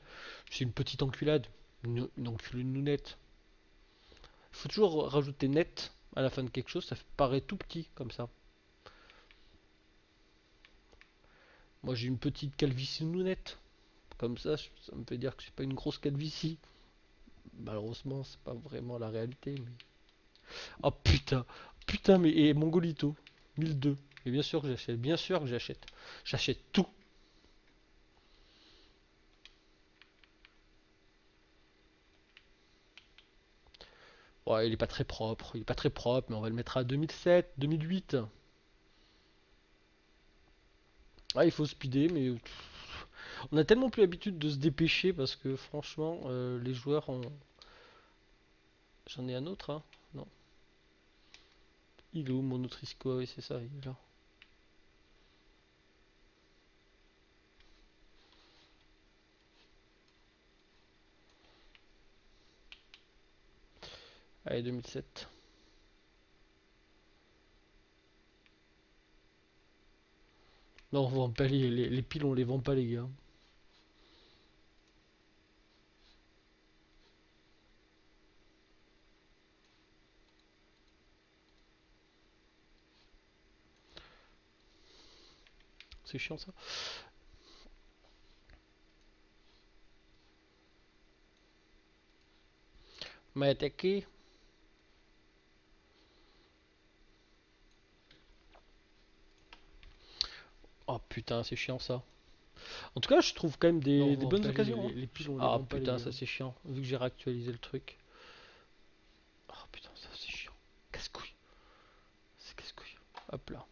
Speaker 1: C'est une petite enculade. Une enculée de nous net. Il faut toujours rajouter net à la fin de quelque chose, ça paraît tout petit comme ça. Moi j'ai une petite calvitie nounette. Comme ça me fait dire que c'est pas une grosse calvitie. Malheureusement, c'est pas vraiment la réalité. Mais... oh putain, putain, mais et Mongolito, 1002. Et bien sûr que j'achète, bien sûr que j'achète. J'achète tout. Ouais, il est pas très propre, il est pas très propre, mais on va le mettre à 2007, 2008. Ah, il faut speeder, mais on a tellement plus l'habitude de se dépêcher parce que franchement, les joueurs ont. J'en ai un autre, hein? Non. Il est où mon autre isco? Oui, c'est ça, il est là. Allez, 2007. Non, on vend pas les piles, on les vend pas, les gars. C'est chiant ça. Mais attaqué. Oh putain, c'est chiant ça. En tout cas, je trouve quand même
Speaker 2: Non, on
Speaker 1: des
Speaker 2: vend
Speaker 1: bonnes
Speaker 2: pas
Speaker 1: occasions, hein.
Speaker 2: les piles, on les
Speaker 1: Ah
Speaker 2: vend pas, les
Speaker 1: putain,
Speaker 2: gars.
Speaker 1: ça c'est chiant. Vu que j'ai réactualisé le truc. Oh putain, ça c'est chiant. Casse-couille. C'est casse-couille. Hop là.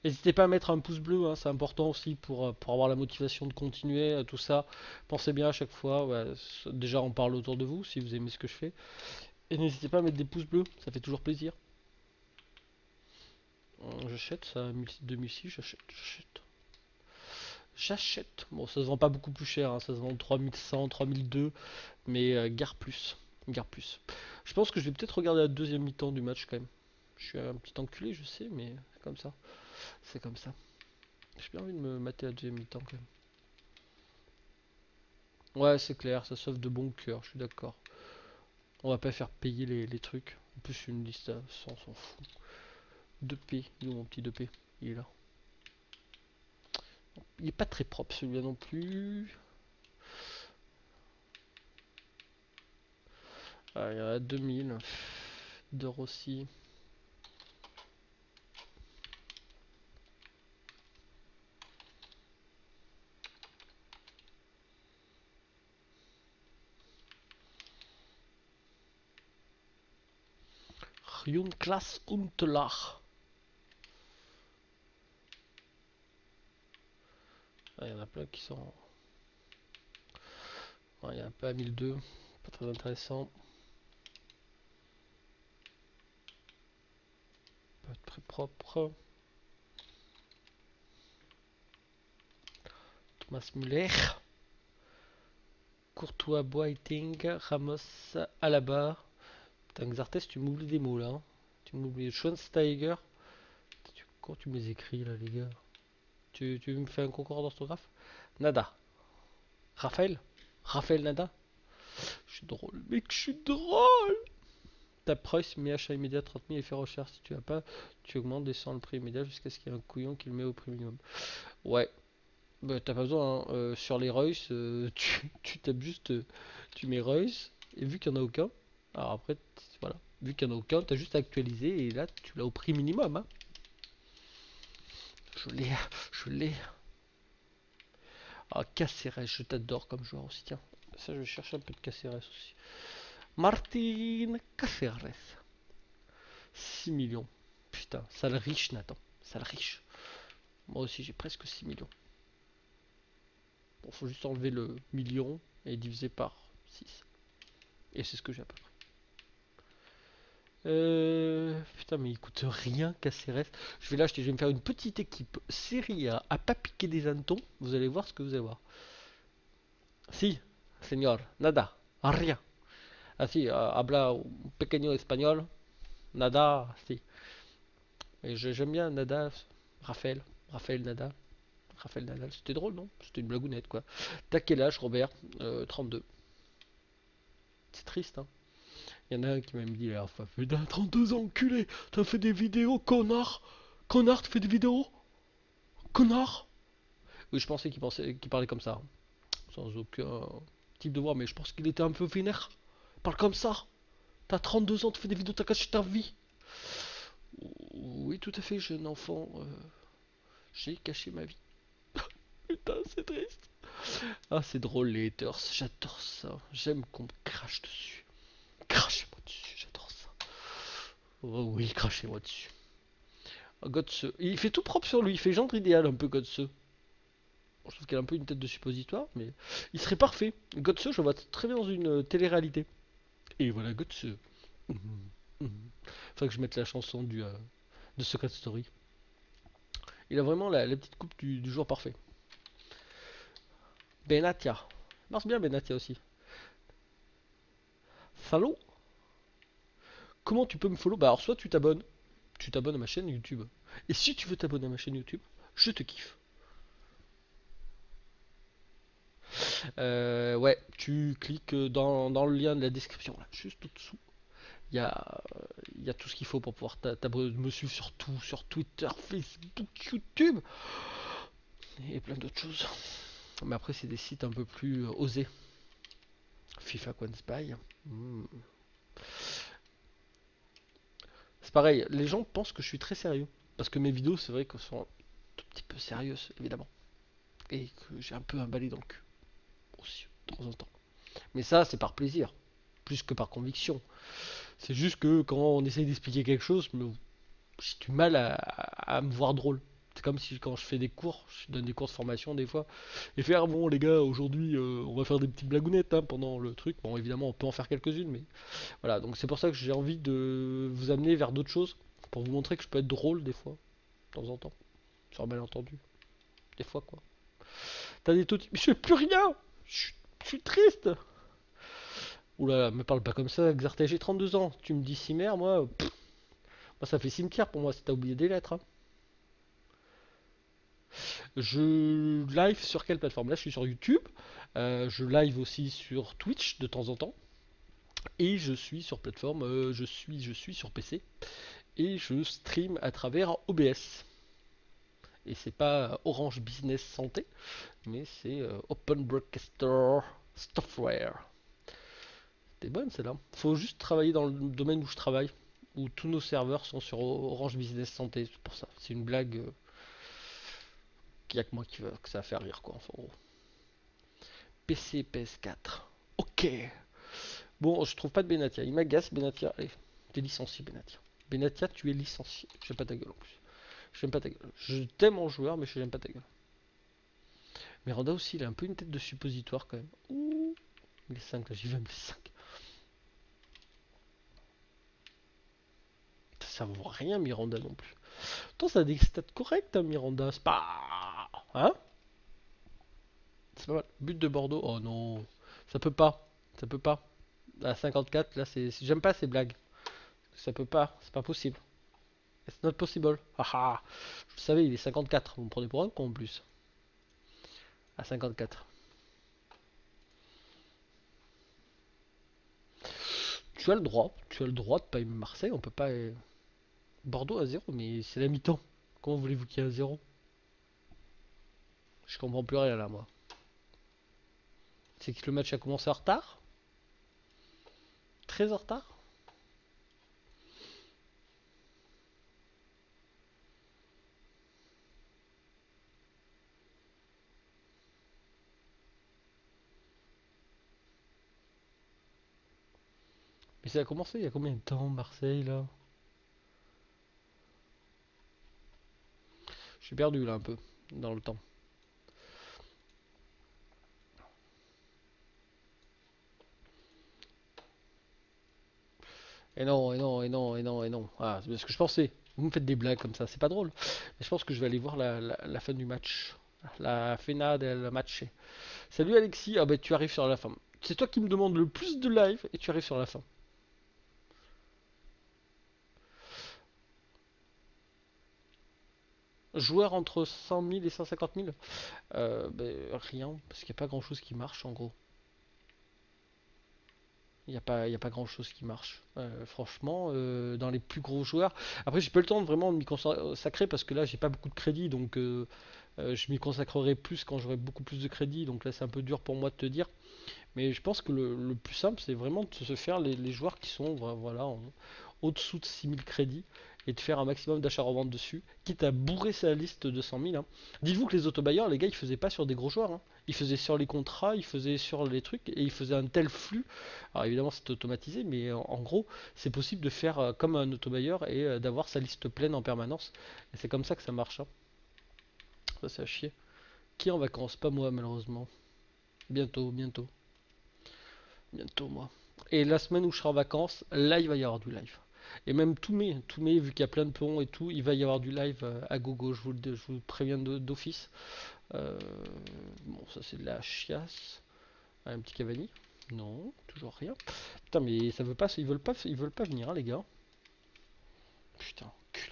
Speaker 1: N'hésitez pas à mettre un pouce bleu, hein, c'est important aussi pour avoir la motivation de continuer, tout ça. Pensez bien à chaque fois, ouais, déjà on parle autour de vous si vous aimez ce que je fais. Et n'hésitez pas à mettre des pouces bleus, ça fait toujours plaisir. J'achète ça, 2006, j'achète. J'achète. Bon, ça se vend pas beaucoup plus cher, hein, ça se vend 3100, 3002, mais gare plus. Gare plus. Je pense que je vais peut-être regarder la deuxième mi-temps du match quand même. Je suis un petit enculé, je sais, mais c'est comme ça. C'est comme ça. J'ai bien envie de me mater la deuxième mi-temps quand même. Ouais, c'est clair, ça sauve de bon cœur, je suis d'accord. On va pas faire payer les trucs. En plus, une liste à 100, on s'en fout. 2P, il est où mon petit 2P? Il est là. Il est pas très propre celui-là non plus. Ah, il y en a 2000. De Rossi. Klaas Huntelaar. Ah, il y en a plein qui sont. Ouais, il y a un peu à 1002. Pas très intéressant. Pas très propre. Thomas Müller. Courtois, Boiting, Ramos, Alaba. Putain, Xartes, tu m'oublies des mots là, hein. Tu m'oublies Schweinsteiger. Quand tu me les écris là, les gars? Tu me fais un concours d'orthographe? Nada. Raphaël? Raphaël Nada? Je suis drôle, mec, je suis drôle! Tape Price, mets achat immédiat 30 000 et fais recherche. Si tu as pas, tu augmentes, descends le prix immédiat jusqu'à ce qu'il y ait un couillon qui le met au prix minimum. Ouais, bah t'as pas besoin, hein. Sur les Royce, tu tapes juste, tu mets Royce, et vu qu'il n'y en a aucun, alors après, voilà, vu qu'il n'y en a aucun, t'as juste à actualiser, et là, tu l'as au prix minimum, hein. Je l'ai, je l'ai. Ah, Caceres, je t'adore comme joueur aussi, tiens. Ça, je vais chercher un peu de Caceres aussi. Martin Caceres. 6 millions. Putain, sale riche, Nathan. Sale riche. Moi aussi, j'ai presque 6 millions. Bon, faut juste enlever le million et diviser par 6. Et c'est ce que j'ai à peu près. Putain, mais il coûte rien KCRS. Je vais l'acheter, je vais me faire une petite équipe Serie A à pas piquer des hannetons. Vous allez voir ce que vous allez voir. Si, señor, nada, rien. Ah si, habla un pequeño espagnol, nada, si. Et j'aime bien Nada, Raphaël, Raphaël Nada, Raphaël Nadal, c'était drôle, non? C'était une blagounette, quoi. T'as quel âge, Robert? 32. C'est triste, hein. Il y en a un qui m'a dit la dernière fois, mais t'as 32 ans, enculé, t'as fait des vidéos, connard, connard, tu fais des vidéos, connard. Oui, je pensais qu'il parlait comme ça, hein, sans aucun type de voix, mais je pense qu'il était un peu vénère. Parle comme ça. T'as 32 ans, tu fais des vidéos, t'as caché ta vie. Oui, tout à fait, jeune enfant. J'ai caché ma vie. Putain, c'est triste. Ah, c'est drôle les haters, j'adore ça. J'aime qu'on me crache dessus. Crachez-moi dessus, j'adore ça. Oh oui, crachez-moi dessus. Oh, Godse, il fait tout propre sur lui, il fait gendre idéal un peu Godse. Bon, je trouve qu'il a un peu une tête de suppositoire, mais il serait parfait. Godse, je le vois très bien dans une télé-réalité. Et voilà, Godse. Mhm, mhm. Faudrait que je mette la chanson de Secret Story. Il a vraiment la petite coupe du joueur parfait. Benatia. Marche bien Benatia aussi. Salaud. Comment tu peux me follow? Bah alors soit tu t'abonnes à ma chaîne YouTube. Et si tu veux t'abonner à ma chaîne YouTube, je te kiffe. Ouais, tu cliques dans le lien de la description, là, juste au-dessous. Il y a, il y a tout ce qu'il faut pour pouvoir me suivre sur tout, sur Twitter, Facebook, YouTube et plein d'autres choses. Mais après, c'est des sites un peu plus osés. FIFA Coin Spy. C'est pareil, les gens pensent que je suis très sérieux. Parce que mes vidéos, c'est vrai qu'elles sont un tout petit peu sérieuses, évidemment. Et que j'ai un peu un balai dans le cul. Aussi, de temps en temps. Mais ça, c'est par plaisir. Plus que par conviction. C'est juste que quand on essaye d'expliquer quelque chose, j'ai du mal à me voir drôle. C'est comme si quand je fais des cours, je donne des cours de formation des fois, et faire bon les gars, aujourd'hui on va faire des petites blagounettes hein, pendant le truc. Bon évidemment on peut en faire quelques-unes, mais voilà, donc c'est pour ça que j'ai envie de vous amener vers d'autres choses, pour vous montrer que je peux être drôle des fois, de temps en temps, sur un malentendu, des fois quoi. T'as des taux, mais je fais plus rien, je suis triste. Oula, me parle pas comme ça, Xarté, j'ai 32 ans, tu me dis cimer, moi, moi ça fait cimetière pour moi si t'as oublié des lettres. Hein. Je live sur quelle plateforme? Là, je suis sur YouTube. Je live aussi sur Twitch de temps en temps. Et je suis sur plateforme, je suis sur PC. Et je stream à travers OBS. Et c'est pas Orange Business Santé, mais c'est Open Broadcaster Software. C'était bonne celle-là. Faut juste travailler dans le domaine où je travaille, où tous nos serveurs sont sur Orange Business Santé. C'est pour ça. C'est une blague qu'il n'y a que moi que ça va faire rire, quoi. Enfin, en gros. PC PS4. Ok. Bon, je trouve pas de Benatia. Il m'agace, Benatia. Allez, t'es licencié, Benatia. Benatia, tu es licencié. J'aime pas ta gueule en plus. J'aime pas ta gueule. Je t'aime en joueur, mais je n'aime pas ta gueule. Miranda aussi, il a un peu une tête de suppositoire quand même. Ouh. Les 5 là, j'y vais, les 5. Ça vaut rien, Miranda non plus. Pourtant, ça a des stats corrects, hein, Miranda. C'est pas. Hein? C'est pas mal. But de Bordeaux. Oh non. Ça peut pas. Ça peut pas. À 54, là, j'aime pas ces blagues. Ça peut pas. C'est pas possible. It's not possible. Haha. Je le savais, il est 54. Vous me prenez pour un con en plus. À 54. Tu as le droit. Tu as le droit de pas aimer Marseille. On peut pas. Bordeaux à 0, mais c'est la mi-temps. Comment voulez-vous qu'il y ait un 0? Je comprends plus rien là, moi. C'est que le match a commencé en retard? Très en retard? Mais ça a commencé il y a combien de temps, Marseille là? Je suis perdu là un peu dans le temps. Et non, et non, et non, et non, et non. Ah, c'est ce que je pensais. Vous me faites des blagues comme ça, c'est pas drôle. Mais je pense que je vais aller voir la fin du match. La finale del match. Salut Alexis, ah bah tu arrives sur la fin. C'est toi qui me demandes le plus de live et tu arrives sur la fin. Joueur entre 100 000 et 150 000 ben, rien, parce qu'il n'y a pas grand chose qui marche en gros. Il y a pas grand chose qui marche. Franchement, dans les plus gros joueurs. Après, j'ai pas le temps de vraiment m'y consacrer parce que là, j'ai pas beaucoup de crédit. Donc, je m'y consacrerai plus quand j'aurai beaucoup plus de crédit. Donc là, c'est un peu dur pour moi de te dire. Mais je pense que le plus simple, c'est vraiment de se faire les joueurs qui sont voilà, au-dessous de 6 000 crédits et de faire un maximum d'achats-reventes dessus, quitte à bourrer sa liste de 100 000. Hein. Dites-vous que les autobailleurs, les gars, ils faisaient pas sur des gros joueurs. Hein. Ils faisaient sur les contrats, ils faisaient sur les trucs et ils faisaient un tel flux. Alors évidemment, c'est automatisé, mais en gros, c'est possible de faire comme un autobailleur et d'avoir sa liste pleine en permanence. Et c'est comme ça que ça marche. Hein. Ça, c'est à chier. Qui est en vacances? Pas moi, malheureusement. Bientôt, bientôt. Bientôt moi. Et la semaine où je serai en vacances, là il va y avoir du live. Et même tous mes, vu qu'il y a plein de ponts et tout, il va y avoir du live à gogo, je vous préviens d'office. Euh, bon, ça c'est de la chiasse. Un petit Cavani. Non, toujours rien. Putain, mais ça veut pas, ils veulent pas venir, hein, les gars. Putain, cul.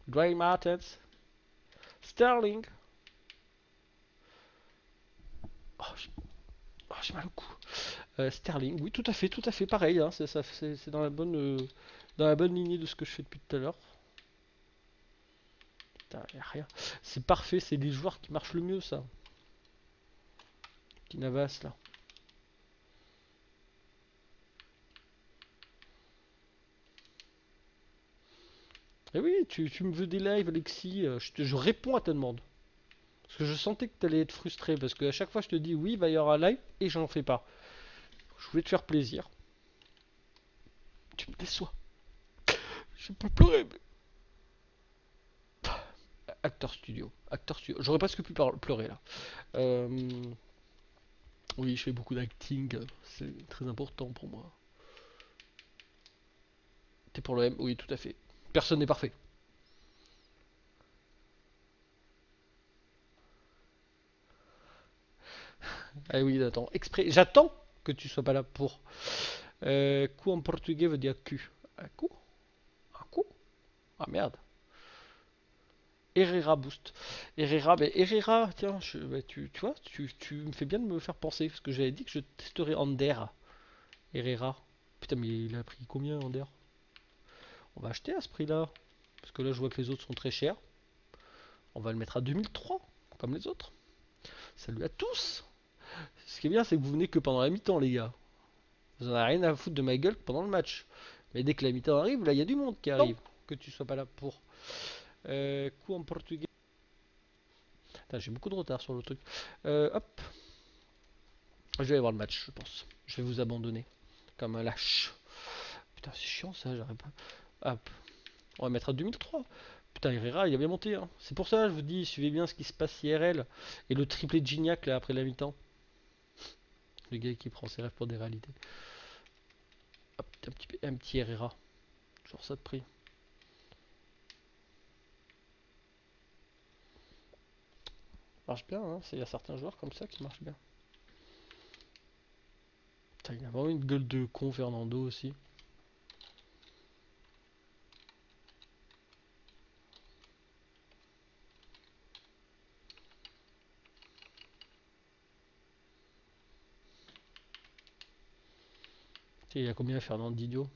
Speaker 1: Dry Martens. Sterling. Oh, j'ai mal au cou. Sterling, oui, tout à fait pareil. Hein, c'est dans la bonne lignée de ce que je fais depuis tout à l'heure. Putain, y a rien. C'est parfait, c'est les joueurs qui marchent le mieux, ça. Qui Navas, là. Et oui, tu me veux des lives, Alexis. Je réponds à ta demande. Parce que je sentais que tu allais être frustré. Parce qu'à chaque fois, je te dis oui, il va y avoir un live et j'en fais pas. Je voulais te faire plaisir. Tu me déçois. Je peux pleurer. Acteur studio. Acteur studio. J'aurais presque pu pleurer là. Euh, oui, je fais beaucoup d'acting. C'est très important pour moi. T'es pour le M? Oui, tout à fait. Personne n'est parfait. Ah oui, attends. Exprès. J'attends que tu sois pas là pour. Coup en portugais veut dire cul. Un coup? Un coup? Ah merde. Herrera boost. Herrera, ben Herrera, tiens, ben, tu vois, tu me fais bien de me faire penser. Parce que j'avais dit que je testerais Ander. Herrera. Putain, mais il a pris combien Ander? On va acheter à ce prix-là. Parce que là, je vois que les autres sont très chers. On va le mettre à 2003, comme les autres. Salut à tous! Ce qui est bien, c'est que vous venez que pendant la mi-temps, les gars. Vous en avez rien à foutre de ma gueule pendant le match. Mais dès que la mi-temps arrive, là, il y a du monde qui arrive. Que tu sois pas là pour. Coup en portugais. J'ai beaucoup de retard sur le truc. Hop. Je vais aller voir le match, je pense. Je vais vous abandonner. Comme un lâche. Putain, c'est chiant ça, j'arrive pas. Hop. On va mettre à 2003. Putain, Herrera, il a bien monté. Hein. C'est pour ça, je vous dis, suivez bien ce qui se passe IRL. Et le triplé de Gignac, là, après la mi-temps. Le gars qui prend ses rêves pour des réalités. Hop, un petit Herrera. Genre ça de prix. Marche bien, hein. Il y a certains joueurs comme ça qui marchent bien. Putain, il a vraiment une gueule de con, Fernando aussi. Il y a combien Fernandinho?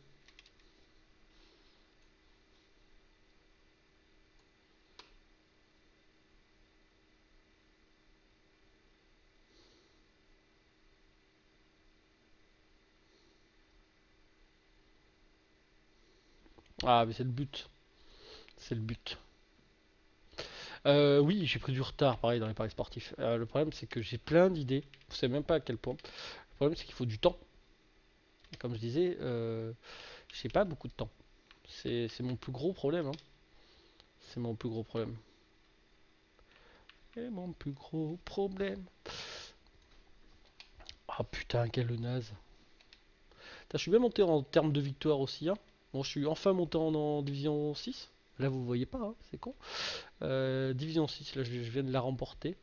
Speaker 1: Ah, mais c'est le but. C'est le but. Oui, j'ai pris du retard, pareil, dans les paris sportifs. Le problème, c'est que j'ai plein d'idées. Vous savez même pas à quel point. Le problème, c'est qu'il faut du temps. Et comme je disais, j'ai pas beaucoup de temps. C'est mon plus gros problème. Hein. C'est mon plus gros problème. Et mon plus gros problème. Ah putain, quel naze. Putain, je suis bien monté en termes de victoire aussi, hein. Bon, je suis enfin monté en division 6. Là, vous voyez pas, hein, c'est con. Division 6, là, je viens de la remporter.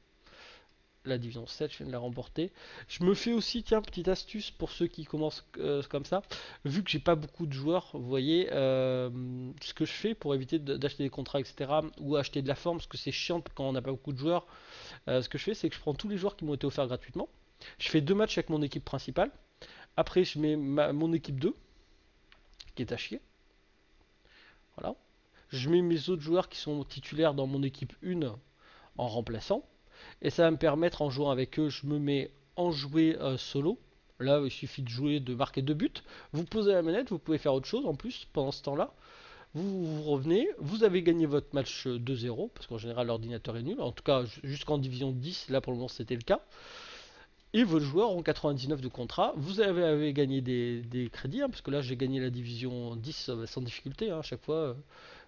Speaker 1: La division 7, je viens de la remporter. Je me fais aussi, tiens, petite astuce pour ceux qui commencent comme ça. Vu que j'ai pas beaucoup de joueurs, vous voyez, ce que je fais pour éviter d'acheter des contrats, etc. Ou acheter de la forme, parce que c'est chiant quand on n'a pas beaucoup de joueurs. Ce que je fais, c'est que je prends tous les joueurs qui m'ont été offerts gratuitement. Je fais 2 matchs avec mon équipe principale. Après, je mets mon équipe 2, qui est à chier. Voilà. Je mets mes autres joueurs qui sont titulaires dans mon équipe 1 en remplaçant. Et ça va me permettre, en jouant avec eux, je me mets en jouer solo. Là, il suffit de jouer, de marquer 2 buts. Vous posez la manette, vous pouvez faire autre chose en plus pendant ce temps-là. Vous revenez, vous avez gagné votre match 2-0, parce qu'en général l'ordinateur est nul. En tout cas, jusqu'en division 10, là pour le moment c'était le cas. Et vos joueurs ont 99 de contrat. Vous avez gagné des crédits, hein, parce que là j'ai gagné la division 10 sans difficulté. Hein, à chaque fois,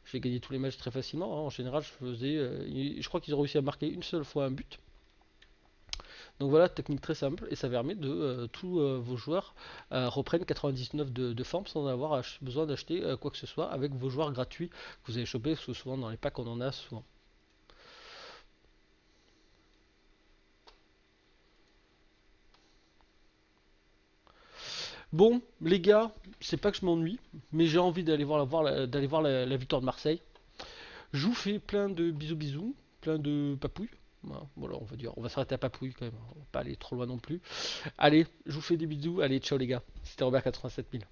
Speaker 1: j'ai gagné tous les matchs très facilement. Hein. En général, je crois qu'ils ont réussi à marquer une seule fois un but. Donc voilà, technique très simple, et ça permet de tous vos joueurs reprennent 99 de forme sans avoir besoin d'acheter quoi que ce soit avec vos joueurs gratuits que vous avez chopé, parce que souvent dans les packs on en a souvent. Bon, les gars, c'est pas que je m'ennuie, mais j'ai envie d'aller voir la victoire de Marseille. Je vous fais plein de bisous bisous, plein de papouilles. Voilà, on va dire, on va s'arrêter à papouille quand même, on va pas aller trop loin non plus. Allez, je vous fais des bisous, allez, ciao les gars, c'était Robert 87 000.